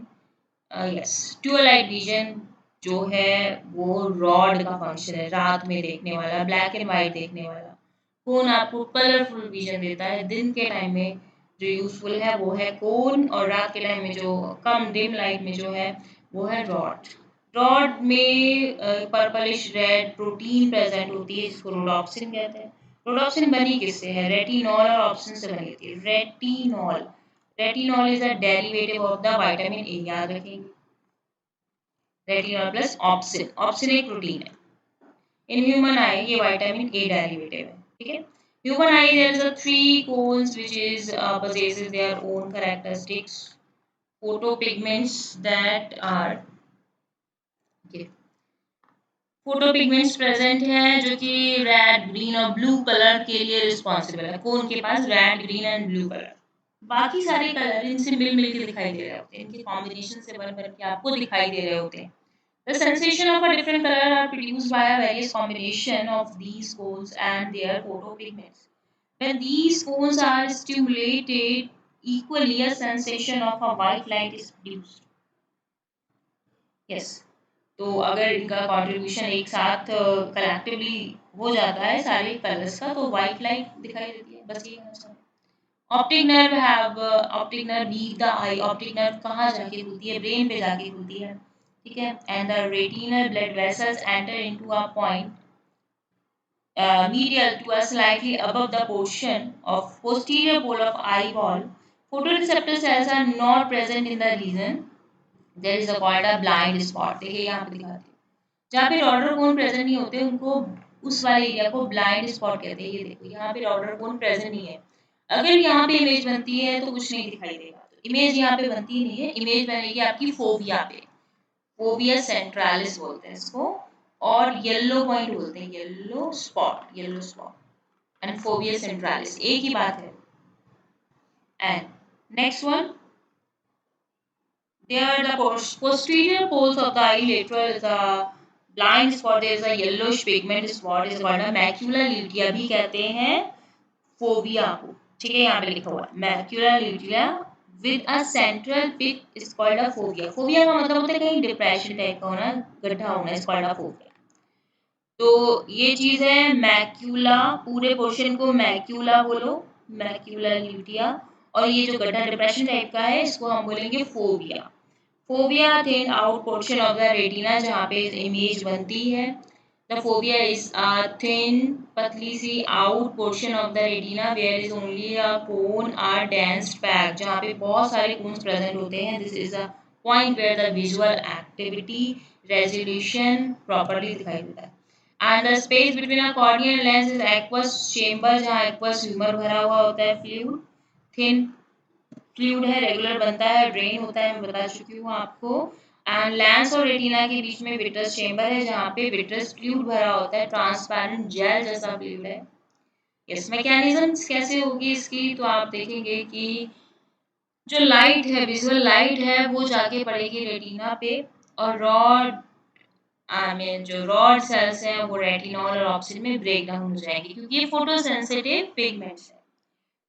Yes, tubelight vision जो है वो रॉड का फंक्शन है, रात में देखने वाला, ब्लैक एंड व्हाइट देखने वाला। कोन आपको कलरफुल विजन देता है, दिन के टाइम में जो यूजफुल है वो है कोन, और रात के टाइम में जो कम डिम लाइट में जो है वो है रॉड। रॉड में पर्पलिश रेड प्रोटीन प्रेजेंट होती है जिसको रोडोप्सिन कहते हैं। रोडोप्सिन बनी किससे है, रेटिनॉल और ऑप्सिन से बनी होती है। Retinol, retinol is a derivative of the vitamin A, याद रखेंगे, रेटिनॉल प्लस ऑप्सिन, ऑप्सिन एक प्रोटीन है। इन ह्यूमन आई ये विटामिन ए डेरिवेटिव है, ठीक है। Human eye there is a 3 cones which is possesses their own characteristics photopigments that are, okay, photo pigments present है जो कि रेड, ग्रीन और ब्लू कलर के लिए रिस्पॉन्सिबल है। कोन के पास red, green and blue colour, बाकी सारे कलर इनसे मिल के दिखाई दे रहे होते हैं, इनके कॉम्बिनेशन से बन के आपको दिखाई दे रहे होते हैं। The sensation of a different color are produced by a various combination of these cones and their photopigments. When these cones are stimulated equally, a sensation of a white light is produced. Yes. तो अगर इनका contribution एक साथ collectively हो जाता है सारे colours का, तो व्हाइट लाइट दिखाई देती है। बस ये optic nerve leave the I. Optic nerve कहाँ जाके खुलती है? ब्रेन पे जाके खुलती है, ठीक है। And the retinal blood vessels enter into a point medial to a slightly above the portion of posterior pole of eyeball. Photoreceptor cells are not present in the region. There is a called a blind spot. देखिए यहाँ पे दिखाते हैं, जहाँ पे रॉडर कोन present नहीं होते उनको, उस वाले एरिया को ब्लाइंड स्पॉट कहते हैं। ये देखो यहाँ पे रॉडर कोन प्रेजेंट नहीं है, अगर यहाँ पे इमेज बनती है तो कुछ नहीं दिखाई देगा। तो इमेज यहाँ पे बनती नहीं है, इमेज बनेगी आपकी फोबिया पे। फोबिया सेंट्रालिस बोलते हैं इसको, और येलो पॉइंट बोलते हैं, yellow spot, yellow spot and fovea centralis एक ही बात है। And next one, there the posterior poles of the eye lateral is a blind spot, there is a yellowish pigment spot is called a macula lutea भी कहते हैं phobia को, ठीक है। यहाँ पे लिखा हुआ है macular lutea with a central pit is called a fovea. Fovea का मतलब होता है कहीं डिप्रेशन टाइप का होना, गड्ढा होना, इज कॉल्ड अ फोबिया। तो ये चीज है मैक्यूला, पूरे पोर्शन को मैक्यूला बोलो, मैक्यूलर ल्यूटिया। और ये जो गड्ढा डिप्रेशन टाइप का है इसको हम बोलेंगे fovea. Fovea thin out portion of the retina, जहाँ पे इमेज बनती है। The fovea is a thin, पतली सी out portion of the retina where is only a cone are dense pack, जहाँ पे बहुत सारे कोन्स प्रेजेंट होते हैं। This is a point where the visual activity resolution properly दिखाई देता है। And the space between a cornea and lens is aqueous chamber, जहाँ एक्वस ह्यूमर भरा हुआ होता है, फ्लूइड थिन फ्लूइड है, रेगुलर बनता है, ड्रेन होता है, मैं बता चुकी हूँ आपको। एंड लेंस और रेटिना के बीच में विट्रस चेंबर है, जहाँ पे विट्रस फ्लूइड भरा होता है, ट्रांसपेरेंट जेल जैसा फ्लूइड है। इस मैकेनिज्म कैसे होगी इसकी, तो आप देखेंगे कि जो लाइट है, विजुअल लाइट है, वो जाके पड़ेगी रेटिना पे, और रॉड आई मीन जो रॉड सेल्स हैं वो रेटिनॉल और ऑप्सिन में ब्रेक डाउन हो जाएंगे, क्योंकि ये फोटो सेंसिटिव पिगमेंट्स है।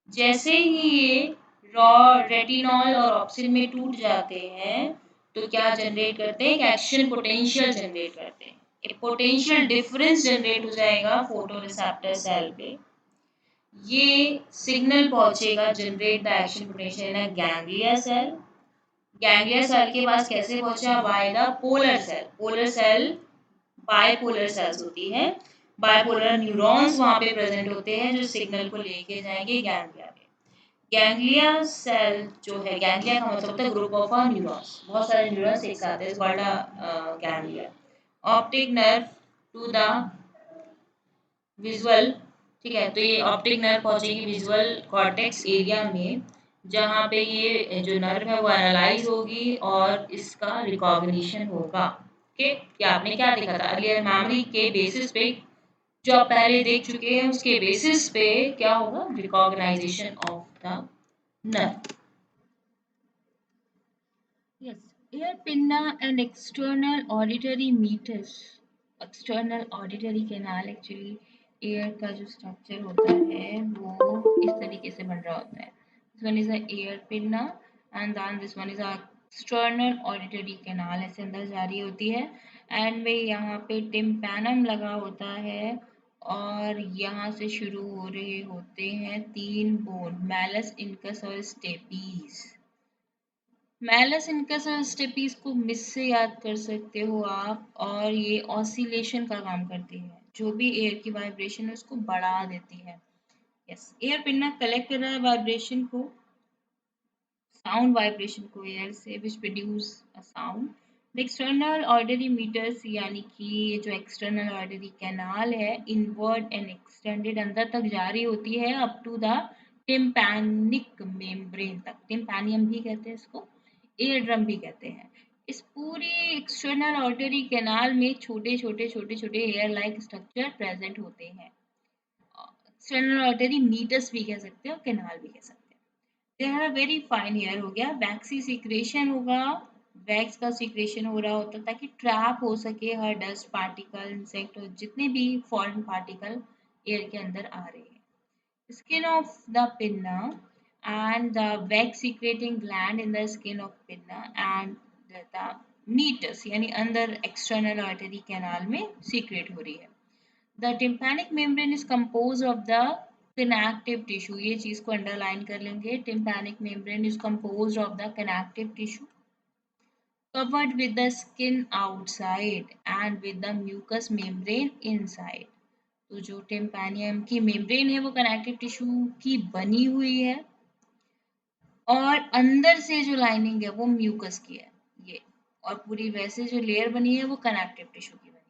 जैसे ही ये रॉ रेटिनॉल और ऑप्सिन में टूट जाते हैं तो क्या जनरेट करते हैं? एक एक्शन पोटेंशियल जनरेट करते हैं। एक पोटेंशियल डिफरेंस जनरेट हो जाएगा फोटो रिसेप्टर सेल पे। ये सिग्नल पहुंचेगा, generate the action potential in ganglia cell. Ganglia cell के पास कैसे पहुंचा? By the polar cell. Polar cell bipolar cells होती है, बायपोलर न्यूरॉन्स वहां पे प्रेजेंट होते हैं जो सिग्नल को लेके जाएंगे गैंग्लिया में। गैंग्लिया सेल जो है, गैंग्लिया का मतलब होता है ग्रुप ऑफ न्यूरॉन्स, बहुत सारे न्यूरॉन्स एक साथ है, called ganglia. Optic nerve to the visual, ठीक है। तो ये ऑप्टिक नर्व पहुंचेगी विजुअल कॉर्टेक्स एरिया में, जहाँ पे ये जो नर्व है वो एनालाइज होगी और इसका रिकॉग्निशन होगा। ओके, कि आपने क्या देखा था अर्लियर मेमोरी के बेसिस पे, जो आप पहले देख चुके हैं उसके बेसिस पे क्या होगा? Recognisation of the nerve. Yes, ear pinna and external auditory meters. External auditory canal actually ear का जो structure होता है वो इस तरीके से बन रहा होता है. This one is a ear pinna and then this one is a external auditory canal, ऐसे अंदर जा रही होती है, and वे यहाँ पे टिम्पैनम लगा होता है, और यहाँ से शुरू हो रहे होते हैं तीन बोन, मैलस, इनकस और स्टेपीज। मैलस, इनकस और स्टेपीज को मिस से याद कर सकते हो आप, और ये ऑसिलेशन का काम करती है, जो भी एयर की वाइब्रेशन है उसको बढ़ा देती है। यस, एयर पिन्ना कलेक्ट कर रहा है वाइब्रेशन को, साउंड वाइब्रेशन को एयर से, which produce a sound. The external ऑर्डरी मीटर्स, यानी कि ये जो एक्सटर्नल ऑर्डरी कैनाल है, इनवर्ड एंड एक्सटेंडेड, अंदर तक जारी होती है up to the tympanic membrane तक। टिम्पैनियम भी कहते हैं इसको, एयर ड्रम भी कहते हैं। इस पूरी एक्सटर्नल ऑर्टरी कैनाल में छोटे छोटे हेयर लाइक स्ट्रक्चर प्रेजेंट होते हैं। एक्सटर्नल ऑर्टरी मीटस भी कह सकते हो, कैनाल भी कह सकते हैं। They have very fine hair हो गया, वैक्सी सिक्रेशन होगा, वैक्स का सिक्रेशन हो रहा होता ताकि ट्रैप हो सके हर डस्ट पार्टिकल, इंसेक्ट और जितने भी फॉरेन पार्टिकल एयर के अंदर आ रहे हैं। Skin of the pinna and the wax secreting gland in the skin of pinna and the meatus यानी अंदर external artery canal में secrete हो रही है। The tympanic membrane is composed of the connective tissue, ये चीज को अंडरलाइन कर लेंगे। Tympanic membrane is composed of the connective tissue covered with the skin outside and with the mucous membrane inside। तो जो टिम्पैनियम की मेम्ब्रेन है वो कनेक्टिव टिश्यू की बनी हुई है और अंदर से जो लाइनिंग है वो म्यूकस की है ये, और पूरी वैसे जो लेयर बनी है वो कनेक्टिव टिश्यू की बनी है,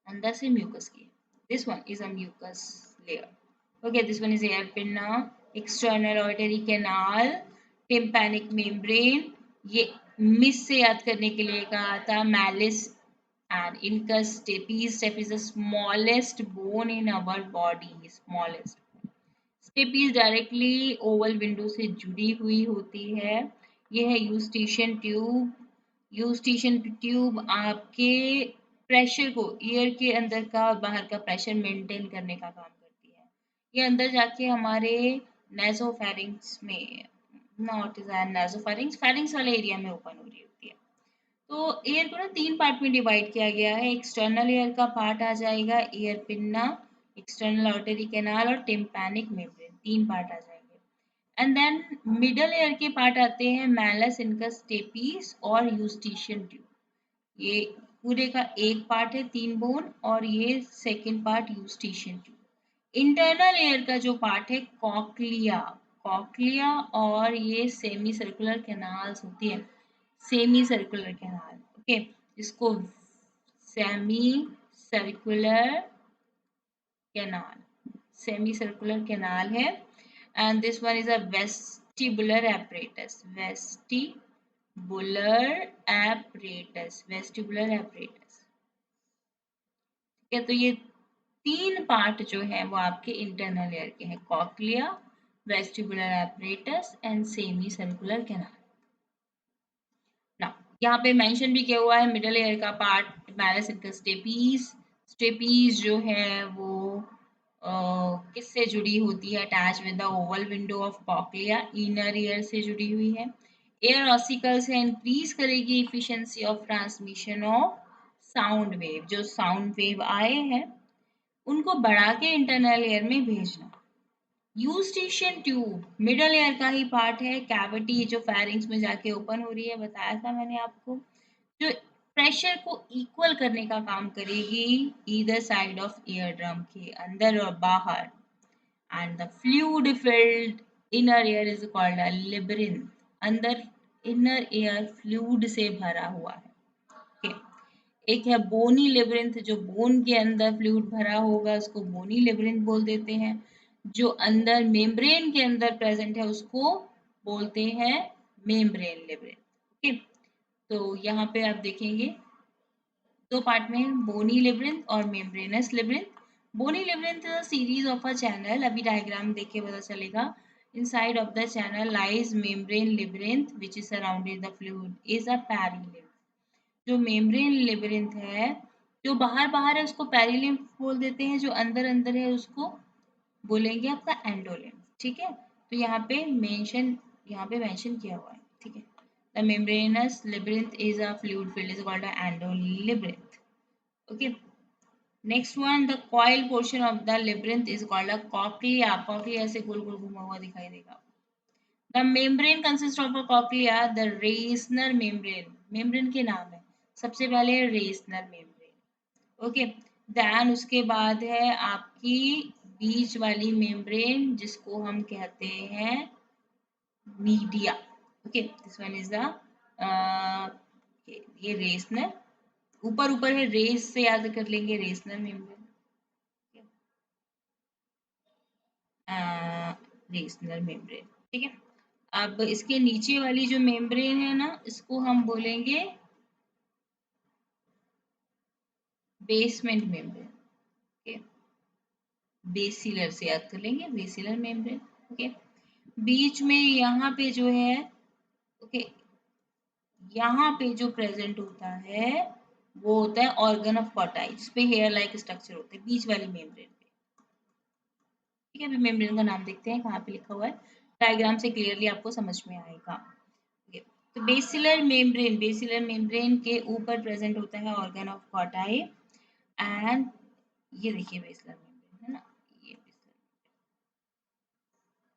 अंदर से म्यूकस की है। This one is a mucus layer. Okay, this one is ear pinna, external auditory canal, tympanic membrane. ये मिस से याद करने के लिए कहा था, malleus and incus stapes. Step is the smallest bone in our body, smallest। stapes directly Oval window से जुड़ी हुई होती है। यह है यूस्टेशियन ट्यूब। यूस्टेशियन ट्यूब आपके प्रेशर को, ईयर के अंदर का और बाहर का प्रेशर मेंटेन करने का काम करती है। ये अंदर जाके हमारे नेसोफेरिंग्स में, नॉट इज नेसोफेरिंग्स, फेरिंग्स वाले एरिया में ओपन हो रही होती है। तो एयर को ना 3 पार्ट में डिवाइड किया गया है। एक्सटर्नल एयर का पार्ट आ जाएगा air pinna, external auditory canal और टिम्पैनिक मेम्ब्रेन, 3 पार्ट आ जाएंगे। एंड देन मिडल एयर के पार्ट आते हैं मैलस, इनकस, स्टेपीज और यूस्टेशियन ट्यूब। ये पूरे का एक पार्ट है, 3 बोन, और ये second part Eustachian tube. Internal air का जो पार्ट है कॉक्लिया, कॉक्लिया और ये सेमी सर्कुलर कैनाल्स होती है, सेमी सर्कुलर कैनाल। ओके, इसको semi circular canal, semi circular canal है। And this one is a vestibular apparatus, vestibular apparatus, vestibular apparatus. ठीक है, तो ये 3 पार्ट जो है वो आपके इंटरनल एयर के हैं, cochlea, vestibular apparatus and semi circular canal. यहाँ पे मेंशन भी किया हुआ है मिडल एयर का part malleus, incus, stapes. Stapes जो है वो किससे जुड़ी होती है, attach with the oval window of cochlea, inner ear से जुड़ी हुई है। एयर ऑसिकल्स है इंक्रीज करेगी efficiency of transmission of sound wave, जो साउंड वेव आए हैं उनको बढ़ा के इंटरनल एयर में भेजना। यूस्टेशियन ट्यूब मिडल एयर का ही पार्ट है, कैविटी जो फेरिंग्स में जाके ओपन हो रही है, बताया था मैंने आपको, जो प्रेशर को इक्वल करने का काम करेगी either side of eardrum के अंदर और बाहर। And the fluid filled inner ear is called a labyrinth, अंदर इनर एयर फ्लूइड से भरा हुआ है। okay. एक है बोनी लेब्रिंथ, जो बोन के अंदर फ्लूइड भरा होगा उसको बोनी लेब्रिंथ बोल देते हैं। जो अंदर मेम्ब्रेन के अंदर प्रेजेंट है उसको बोलते हैं मेम्ब्रेन लेब्रिंथ। ओके, तो यहाँ पे आप देखेंगे 2 पार्ट में है, बोनी लेब्रिंथ और membranous labyrinth. Bony labyrinth series of a channel, अभी डायग्राम देख के पता चलेगा। Inside of the channel lies membrane labyrinth which is surrounded the fluid is a perilymph. जो मेम्ब्रेन लेब्रिंथ है, जो बाहर बाहर है उसको पेरिलिम्फ बोल देते हैं, जो अंदर अंदर है उसको बोलेंगे आपका एंडोलिम्फ। ठीक है, तो यहाँ पे मेंशन किया हुआ है। ठीक है, the membranes labyrinth is a fluid field is called a endolabyrinth। okay, next one, the coil portion of the labyrinth is called a cochlea। cochlea ऐसे गोल गोल घुमा हुआ दिखाई देगा। The membrane consists of a cochlea, the Reisner membrane, membrane के नाम है, सबसे पहले Reisner membrane। ओके, देन उसके बाद है आपकी बीच वाली मेम्ब्रेन जिसको हम कहते हैं media. Okay, this one is the ये रेसनर, ऊपर ऊपर है, रेस से याद कर लेंगे, रेसनर मेम्ब्रेन, रेसनर मेम्ब्रेन। ठीक है, अब इसके नीचे वाली जो मेम्ब्रेन है ना, इसको हम बोलेंगे बेसमेंट मेम्ब्रेन। ओके, बेसिलर से याद कर लेंगे, बेसिलर मेम्ब्रेन। ओके, बीच में यहाँ पे जो है, ओके, यहाँ पे जो प्रेजेंट होता है वो होता है ऑर्गन ऑफ कॉटाई, जिसपे हेयर लाइक स्ट्रक्चर होते हैं बीच वाली मेम्ब्रेन पे। ठीक है, अभी मेम्ब्रेन का नाम देखते हैं कहाँ पे लिखा हुआ है, डायग्राम से क्लियरली आपको समझ में आएगा। Okay, तो बेसिलर मेम्ब्रेन के ऊपर प्रेजेंट होता है ऑर्गन ऑफ कॉटाई। एंड ये देखिए बेसिलर मेम्ब्रेन है ना, ये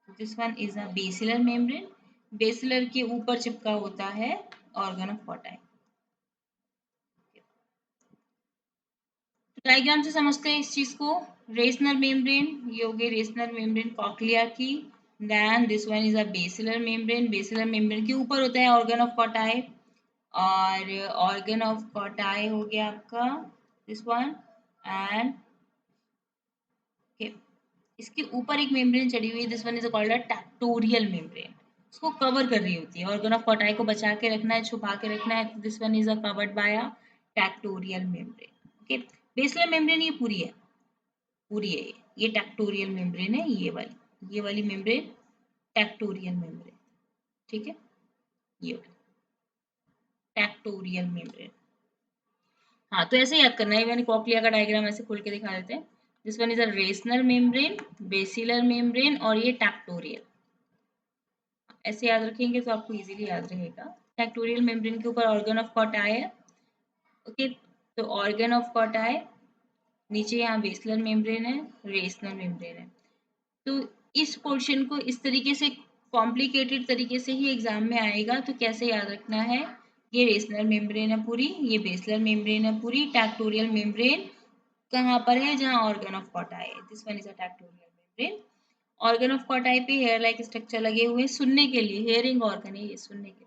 this one is a basilar membrane. Basilar के ऊपर चिपका होता है ऑर्गन ऑफ कॉटाई। डायग्राम से समझते हैं इस चीज को। रेसनल मेम्ब्रेन, ये हो गई रेसनल मेम्ब्रेन कॉक्लिया की। Then this one is a basilar membrane. Basilar membrane के ऊपर होता है ऑर्गन ऑफ कॉटाई, और ऑर्गन ऑफ कॉटाई हो गया आपका दिस वन। एंड इसके ऊपर एक मेम्ब्रेन चढ़ी हुई है, this one is called a tectorial membrane. उसको कवर कर रही होती है, ऑर्गन ऑफ कॉटाई को बचा के रखना है, छुपा के रखना है, this one is a covered by a tectorial membrane. Okay, basilar membrane ये पूरी है, पूरी है ये टैक्टोरियल मेम्ब्रेन है, ये वाली मेम्ब्रेन टैक्टोरियल मेम्ब्रेन। ठीक है, ये टैक्टोरियल मेम्ब्रेन। हाँ, तो ऐसे याद करना है, मैंने कॉक्लिया का डायग्राम ऐसे खोल के दिखा देते हैं। This one is a rational membrane, basilar membrane, और ये टैक्टोरियल। ऐसे याद रखेंगे तो आपको इजीली याद रहेगा। टैक्टोरियल मेम्ब्रेन के ऊपर ऑर्गन ऑफ कॉटाई है। ओके, तो ऑर्गन ऑफ कॉटाई, नीचे यहाँ बेसिलर मेम्ब्रेन है, रेसनल मेम्ब्रेन है। तो इस पोर्शन को इस तरीके से, कॉम्प्लिकेटेड तरीके से ही एग्जाम में आएगा, तो कैसे याद रखना है, ये रेसनल मेम्ब्रेन है पूरी, ये बेसलर मेम्ब्रेन है पूरी, टैक्टोरियल मेम्ब्रेन कहाँ पर है, जहाँ ऑर्गन ऑफ कॉटाई है, this one is a tectorial membrane. Organ of Corti पे हेयर लाइक स्ट्रक्चर लगे हुए हैं सुनने के लिए, हेयरिंग ऑर्गन है ये, सुनने के लिए।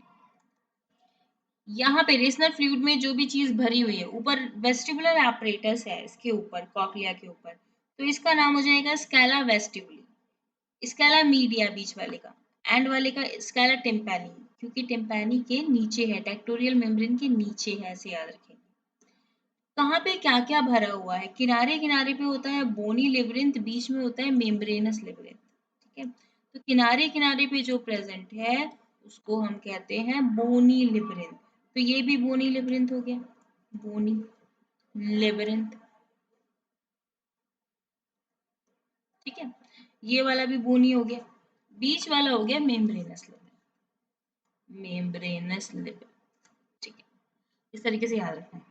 यहाँ पे रेसनल फ्लूइड में जो भी चीज भरी हुई है, ऊपर वेस्टिबुलर एपरेटस है इसके ऊपर, कॉक्लिया के ऊपर, तो इसका नाम हो जाएगा स्कैला वेस्टिबुली, स्कैला मीडिया बीच वाले का, एंड वाले का स्कैला टिम्पैनी, क्योंकि टिम्पैनी के नीचे है, टेक्टोरियल मेम्ब्रेन के नीचे है, ऐसे याद रखेंगे। कहाँ पे क्या क्या भरा हुआ है, किनारे किनारे पे होता है बोनी लिवरिंथ, बीच में होता है मेम्ब्रेनस लिवरिंथ। ठीक है, तो किनारे किनारे पे जो प्रेजेंट है उसको हम कहते हैं बोनी लिवरिंथ। तो ये भी बोनी लिवरिंथ हो गया, बोनी लिवरिंथ। ठीक है, ये वाला भी बोनी हो गया, बीच वाला हो गया मेम्ब्रेनस लिवरिंथ, मेम्ब्रेनस लिवरिंथ। ठीक है, इस तरीके से याद रखना।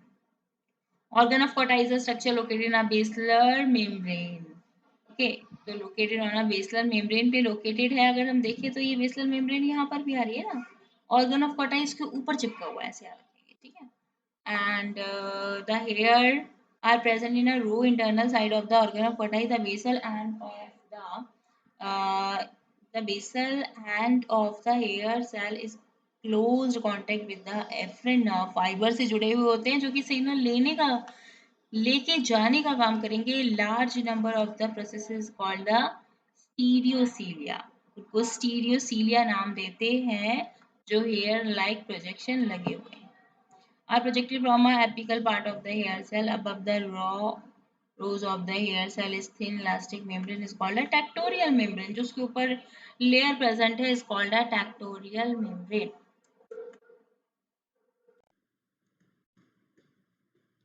Organ of Corti is a structure located in a basilar membrane. Okay, तो located on a basilar membrane पे लोकेटेड है, अगर हम देखें तो ये बेसलर मेम्ब्रेन यहाँ पर भी आ रही है ना, ऑर्गन ऑफ कॉटाई इसके ऊपर चिपका हुआ है, ऐसे याद रखेंगे। ठीक है, and the hair are present in a row internal side of the organ of Corti, the basal end of the basal end of the hair cell is closed contact with the afferent nerve fiber से जुड़े हुए होते हैं, जो कि signal लेके जाने का काम करेंगे। Large number of the process called the stereocilia, उसको स्टीरियोसीलिया नाम देते हैं, जो हेयर लाइक प्रोजेक्शन लगे हुए हैं, are projected from a apical part of the hair cell above the rows of the hair cell is thin elastic membrane is called a tectorial membrane, जो उसके ऊपर लेयर प्रेजेंट है is called a tectorial membrane.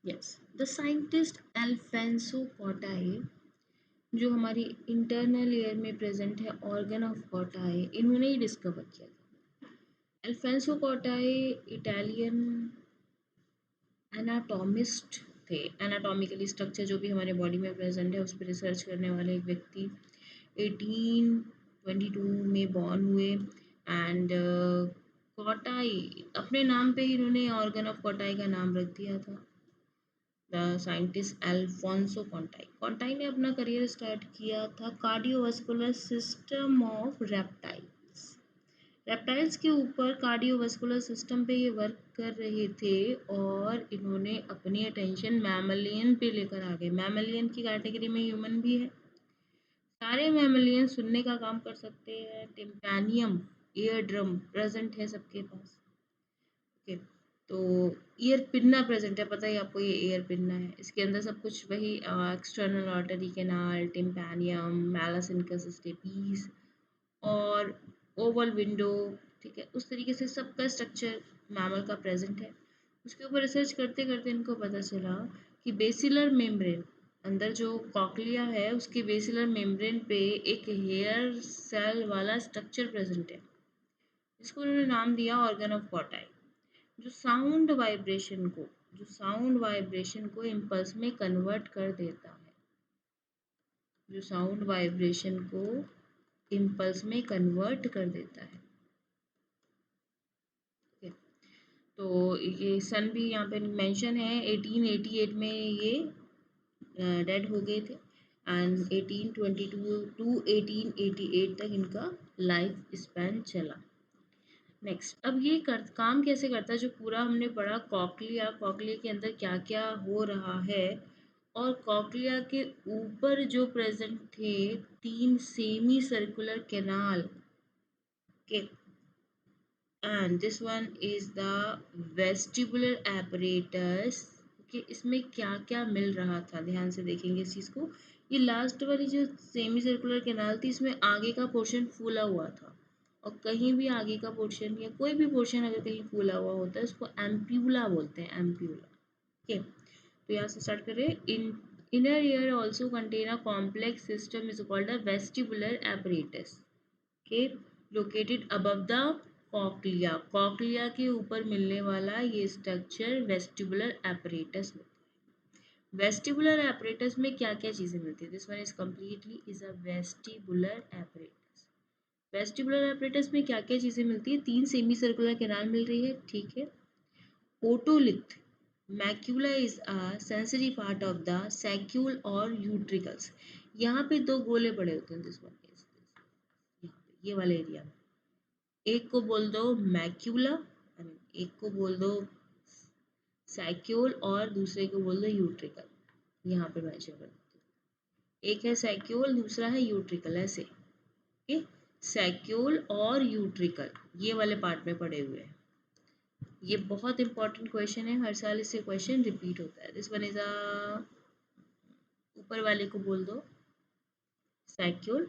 Yes, the scientist Alfonso Cortai, जो हमारी internal ear में present है organ of कॉटाई, इन्होंने ही discover किया था। अल्फेंसो कॉटाई इटालियन एनाटॉमिस्ट थे, एनाटॉमिकली स्ट्रक्चर जो भी हमारे बॉडी में प्रेजेंट है उस पर रिसर्च करने वाले एक व्यक्ति, 1822 में बॉर्न हुए। एंड कॉटाई अपने नाम पे ही इन्होंने ऑर्गन ऑफ कॉटाई का नाम रख दिया था। द साइंटिस्ट अल्फोंसो कॉन्टाई, कॉन्टाई ने अपना करियर स्टार्ट किया था cardiovascular system of reptiles, reptiles के ऊपर कार्डियोवास्कुलर सिस्टम पे ये वर्क कर रहे थे, और इन्होंने अपनी अटेंशन मैमलियन पे लेकर आ गए। मैमलियन की कैटेगरी में ह्यूमन भी है, सारे मैमलियन सुनने का काम कर सकते हैं। टिम्पैनियम ईयर ड्रम प्रेजेंट है सबके पास। ओके, तो ईयर पिन्ना प्रेजेंट है, पता ही आपको ये ईयर पिन्ना है। इसके अंदर सब कुछ वही external artery canal, tympanum, malleus incus stapes और ओवल विंडो। ठीक है, उस तरीके से सबका स्ट्रक्चर मैमल का प्रेजेंट है। उसके ऊपर रिसर्च करते करते इनको पता चला कि बेसिलर मेम्ब्रेन, अंदर जो कॉकलिया है उसके बेसिलर मेम्ब्रेन पे एक हेयर सेल वाला स्ट्रक्चर प्रेजेंट है। इसको उन्होंने नाम दिया ऑर्गन ऑफ कॉटाई, जो साउंड वाइब्रेशन को इम्पल्स में कन्वर्ट कर देता है, जो साउंड वाइब्रेशन को इम्पल्स में कन्वर्ट कर देता है। ठीक है, तो ये सन भी यहाँ पे मेंशन है, 1888 में ये डेड हो गए थे एंड 1822 टू 1888 तक इनका लाइफ स्पैन चला। नेक्स्ट, अब ये काम कैसे करता है, जो पूरा हमने पढ़ा कॉकलिया, कॉकलिया के अंदर क्या क्या हो रहा है, और कॉकलिया के ऊपर जो प्रेजेंट थे 3 सेमी सर्कुलर कैनाल के, and this one is the vestibular apparatus। कि इसमें क्या क्या मिल रहा था, ध्यान से देखेंगे इस चीज को। ये लास्ट वाली जो सेमी सर्कुलर कैनाल थी, इसमें आगे का पोर्शन फूला हुआ था, और कहीं भी आगे का पोर्शन या कोई भी पोर्शन अगर कहीं फूला हुआ होता है उसको एम्प्यूला बोलते हैं, एम्प्यूला। ओके, तो यहाँ से स्टार्ट करें। इन inner ear also contain a complex system is called a vestibular apparatus। Okay, located above the cochlea, cochlea के ऊपर मिलने वाला ये structure vestibular apparatus। Vestibular apparatus में क्या क्या चीजें मिलती है, this one is completely is a vestibular apparatus। Vestibular apparatus में क्या क्या चीजें मिलती है, 3 सेमी सर्कुलर कैनाल मिल रही है। ठीक है, otolith, macula is a sensory part of the saccule और यूट्रिकल्स। यहाँ पे 2 गोले पड़े होते हैं, दिस वन इज यहाँ पे ये वाले एरिया में, एक को बोल दो मैक्यूला, एक को बोल दो सैक्यूल और दूसरे को बोल दो यूट्रिकल। यहाँ पे मेंशन कर देते हैं, एक है सैक्यूल, दूसरा है यूट्रिकल, ऐसे। ओके, सैक्यूल और यूट्रिकल ये वाले पार्ट में पड़े हुए हैं। ये बहुत इंपॉर्टेंट क्वेश्चन है, हर साल इससे क्वेश्चन रिपीट होता है। दिस वन इज अ, ऊपर वाले को बोल दो सैक्यूल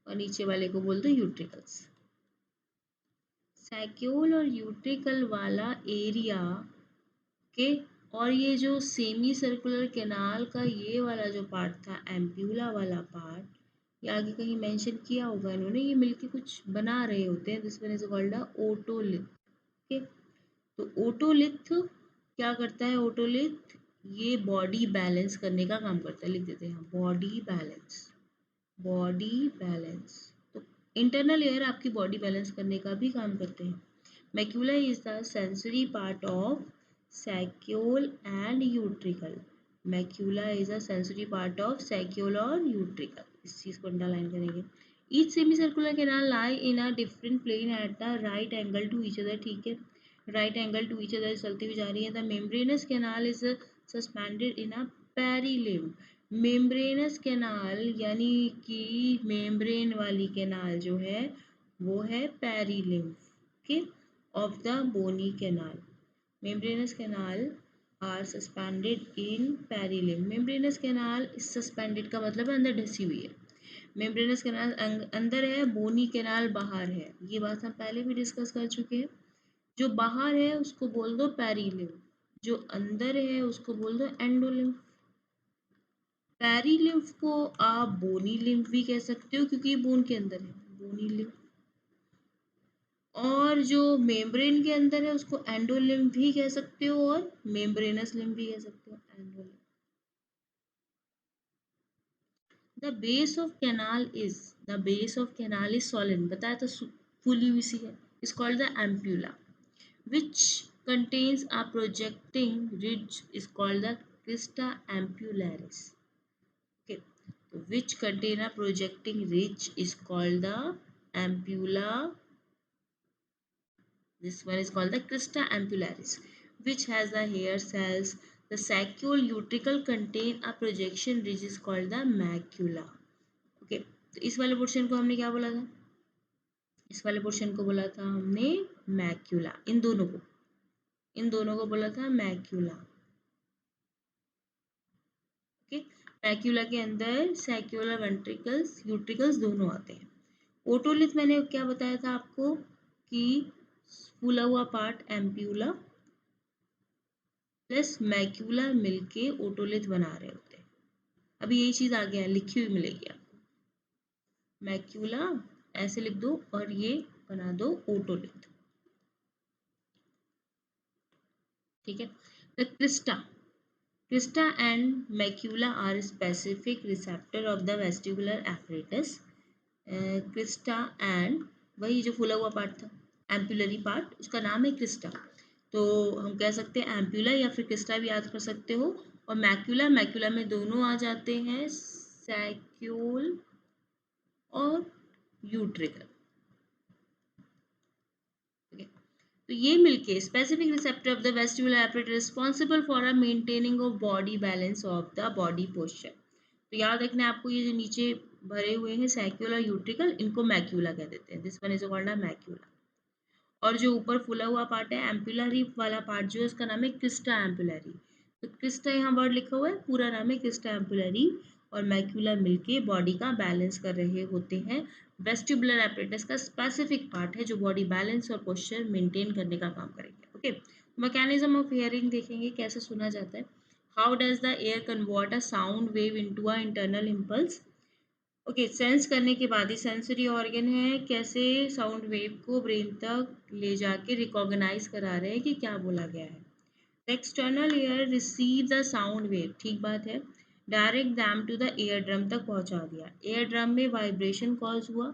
और नीचे वाले को बोल दो यूट्रिकल्स। सैक्यूल और यूट्रिकल वाला एरिया के, और ये जो सेमी सर्कुलर कैनाल का ये वाला जो पार्ट था, एम्प्यूला वाला पार्ट, ये आगे कहीं मेंशन किया होगा इन्होंने, ये मिलके कुछ बना रहे होते हैं। This one is called a otolith. Okay, तो ओटोलिथ क्या करता है, ओटोलिथ ये बॉडी बैलेंस करने का काम करता है, लिख देते हैं बॉडी बैलेंस, बॉडी बैलेंस। तो इंटरनल एयर आपकी बॉडी बैलेंस करने का भी काम करते हैं। Macula is the sensory part of saccule and utricle. Macula is a sensory part of saccule और यूट्रिकल, इस चीज को अंडरलाइन करेंगे। Each semi circular canal lie in a different plane at the right angle to each other. ठीक है, right angle to each other चलती हुई जा रही है। The membranous canal is suspended in a perilymph. Membranous canal यानी कि membrane वाली कैनाल जो है वो है पेरीलिम्फ के of the bony canal. Membranous canal are suspended in perilymph. Membranous canal इस सस्पेंडेड का मतलब है अंदर ढसी हुई है। मेम्ब्रेनस कैनाल अंदर है, बोनी कैनाल बाहर है, ये बात हम पहले भी डिस्कस कर चुके हैं। जो बाहर है उसको बोल दो पेरीलिम्फ, जो अंदर है उसको बोल दो एंडोलिम्फ। पेरीलिम्फ को आप बोनी लिम्फ भी कह सकते हो क्योंकि ये बोन के अंदर है, बोनी लिम्फ। और जो मेम्ब्रेन के अंदर है उसको एंडोलिम्फ भी कह सकते हो और मेम्ब्रेनस लिम्फ भी कह सकते हो, endolymph. The base of canal is, the base of canal is solid, बताया तो फूली हुई सी है, is called the ampulla, which contains a projecting ridge is called the crista ampullaris। Okay, so which contain a projecting ridge is called the ampulla, this one is called the crista ampullaris, which has the hair cells. The saccule utricle contain a projection ridge is called the macula। Okay, तो इस वाले portion को हमने क्या बोला था? इस वाले पोर्शन को बोला था हमने मैक्यूला। इन दोनों को बोला था मैक्यूला। ओके, मैक्यूला के अंदर सैक्युलर वेंट्रिकल्स, यूट्रिकल्स दोनों आते हैं। ओटोलिथ मैंने क्या बताया था आपको कि फूला हुआ पार्ट एम्प्यूला प्लस मैक्यूला मिलके ओटोलिथ बना रहे होते हैं। अभी यही चीज आगे है, लिखी हुई मिलेगी आपको। मैक्यूला ऐसे लिख दो और ये बना दो ओटोलिथ। ठीक है। The crista and macula are specific receptor of the vestibular apparatus. Crista and, वही जो फूला हुआ पार्ट था, एम्पुलरी पार्ट, उसका नाम है क्रिस्टा। तो हम कह सकते हैं एम्पुला या फिर क्रिस्टा भी याद कर सकते हो। और मैक्यूला, मैक्यूला में दोनों आ जाते हैं, सैक्यूल और यूट्रिकल। तो ये मिलके specific receptor of the vestibular apparatus responsible for a maintaining of body balance of the body posture. तो याद रखना है आपको, ये जो नीचे भरे हुए हैं सैक्यूल और यूट्रिकल, इनको मैक्यूला कह देते हैं। This one is called a macula. और जो ऊपर फूला हुआ पार्ट है एम्पुलरी वाला पार्ट जो है उसका नाम है क्रिस्टा एम्पुलरी। तो क्रिस्टा यहाँ वर्ड लिखा हुआ है, पूरा नाम है क्रिस्टा एम्पुलरी। और मैक्यूला मिलके बॉडी का बैलेंस कर रहे होते हैं। वेस्टिबुलर एपरेटस का स्पेसिफिक पार्ट है जो बॉडी बैलेंस और पोस्चर मेंटेन करने का काम करेंगे। ओके, मैकेनिज्म ऑफ हियरिंग देखेंगे कैसे सुना जाता है। How does the air convert a sound wave into a internal impulse. Okay, sense करने के बाद ही सेंसरी ऑर्गन है, कैसे साउंड वेव को ब्रेन तक ले जाके रिकॉग्नाइज करा रहे हैं कि क्या बोला गया है। External ear receive the sound wave, ठीक बात है, direct them to the eardrum तक पहुंचा दिया। एयर ड्रम में वाइब्रेशन कॉज हुआ,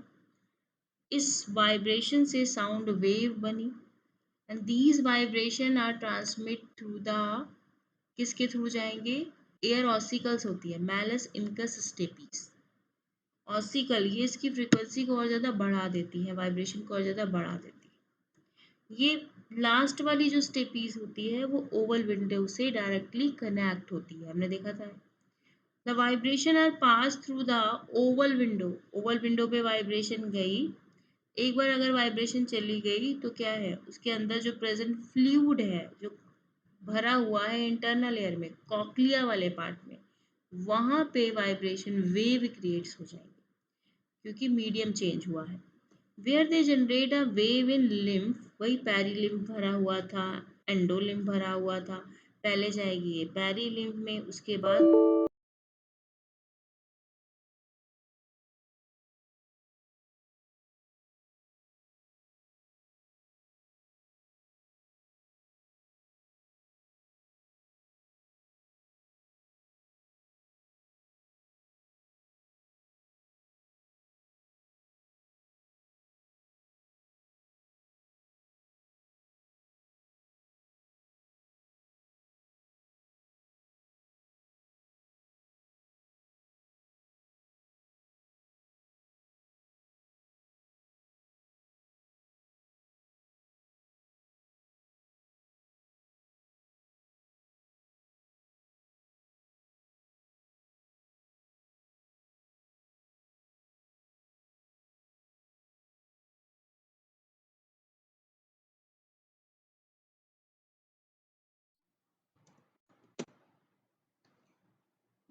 इस वाइब्रेशन से साउंड वेव बनी and these vibration are transmit through the, किसके थ्रू जाएंगे, एयर ऑसिकल्स होती है, मैलस इनकस स्टेपीज। ऑसिकल ये इसकी फ्रीक्वेंसी को और ज़्यादा बढ़ा देती है, वाइब्रेशन को और ज़्यादा बढ़ा देती है। ये लास्ट वाली जो स्टेपीज होती है वो ओवल विंडो से डायरेक्टली कनेक्ट होती है, हमने देखा था। The vibration are pass through the oval window, oval window पे वाइब्रेशन गई। एक बार अगर वाइब्रेशन चली गई तो क्या है, उसके अंदर जो प्रेजेंट फ्लूइड है, जो भरा हुआ है इंटरनल एयर में, कॉक्लिया वाले पार्ट में, वहां पे वाइब्रेशन वेव क्रिएट्स हो जाएगी क्योंकि मीडियम चेंज हुआ है। Where they generate a wave in lymph, वही पैरी लिम्फ भरा हुआ था, एंडो लिम्फ भरा हुआ था, पहले जाएगी ये पैरी लिम्फ में, उसके बाद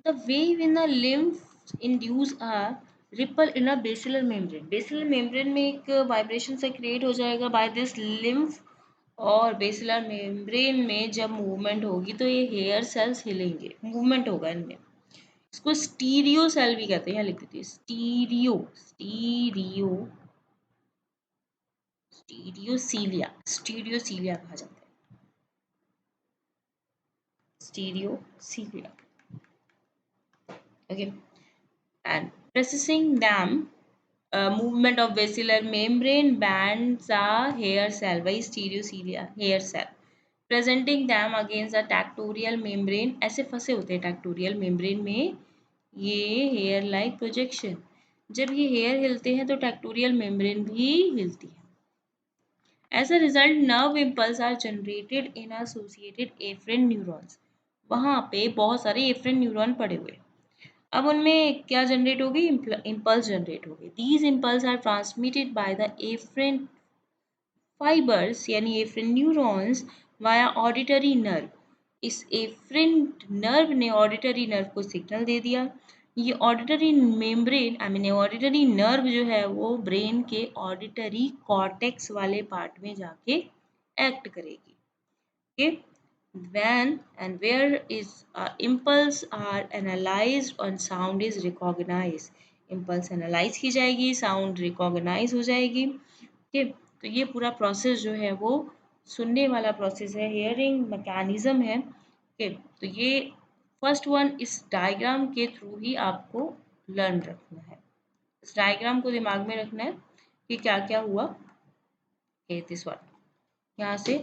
the wave in the lymph induce a ripple in a basilar membrane. Basilar membrane में एक वाइब्रेशन से क्रिएट हो जाएगा बाय दिस lymph, और बेसिलर मेम्ब्रेन में जब मूवमेंट होगी तो ये हेयर सेल्स हिलेंगे, मूवमेंट होगा इनमें। इसको स्टीरियो सेल भी कहते हैं, यहाँ लिख देती है स्टीरियो, स्टीरियो, स्टीरियोसीलिया, स्टीरियोसीलिया कहा जाता है, stereocilia. Okay, and processing them, movement of basilar membrane bands a hair cell by stereocilia hair cell, presenting them against a tectorial membrane, ऐसे फंसे होते हैं tectorial membrane में ये hair like projection। जब ये hair हिलते हैं तो tectorial membrane भी हिलती है। As a result, nerve impulse are generated in associated afferent neurons। वहाँ पे बहुत सारे afferent न्यूरॉन पड़े हुए, अब उनमें क्या जनरेट होगी, इम्पल्स जनरेट होगी। These impulse are transmitted by the efferent fibers यानी efferent neurons via auditory nerve. इस एफरेंट नर्व ने ऑडिटरी नर्व को सिग्नल दे दिया। ये auditory membrane I mean auditory nerve जो है वो ब्रेन के ऑडिटरी कॉर्टेक्स वाले पार्ट में जाके एक्ट करेगी। Okay, when and where is impulse are analyzed and sound is recognized। impulse analyze की जाएगी, sound recognize हो जाएगी। ठीक, तो ये पूरा प्रोसेस जो है वो सुनने वाला प्रोसेस है, हेयरिंग मैकेनिज्म है। ठीक, तो ये फर्स्ट वन इस डायग्राम के थ्रू ही आपको लर्न रखना है। इस डायग्राम को दिमाग में रखना है कि क्या क्या हुआ। दिस वन यहाँ से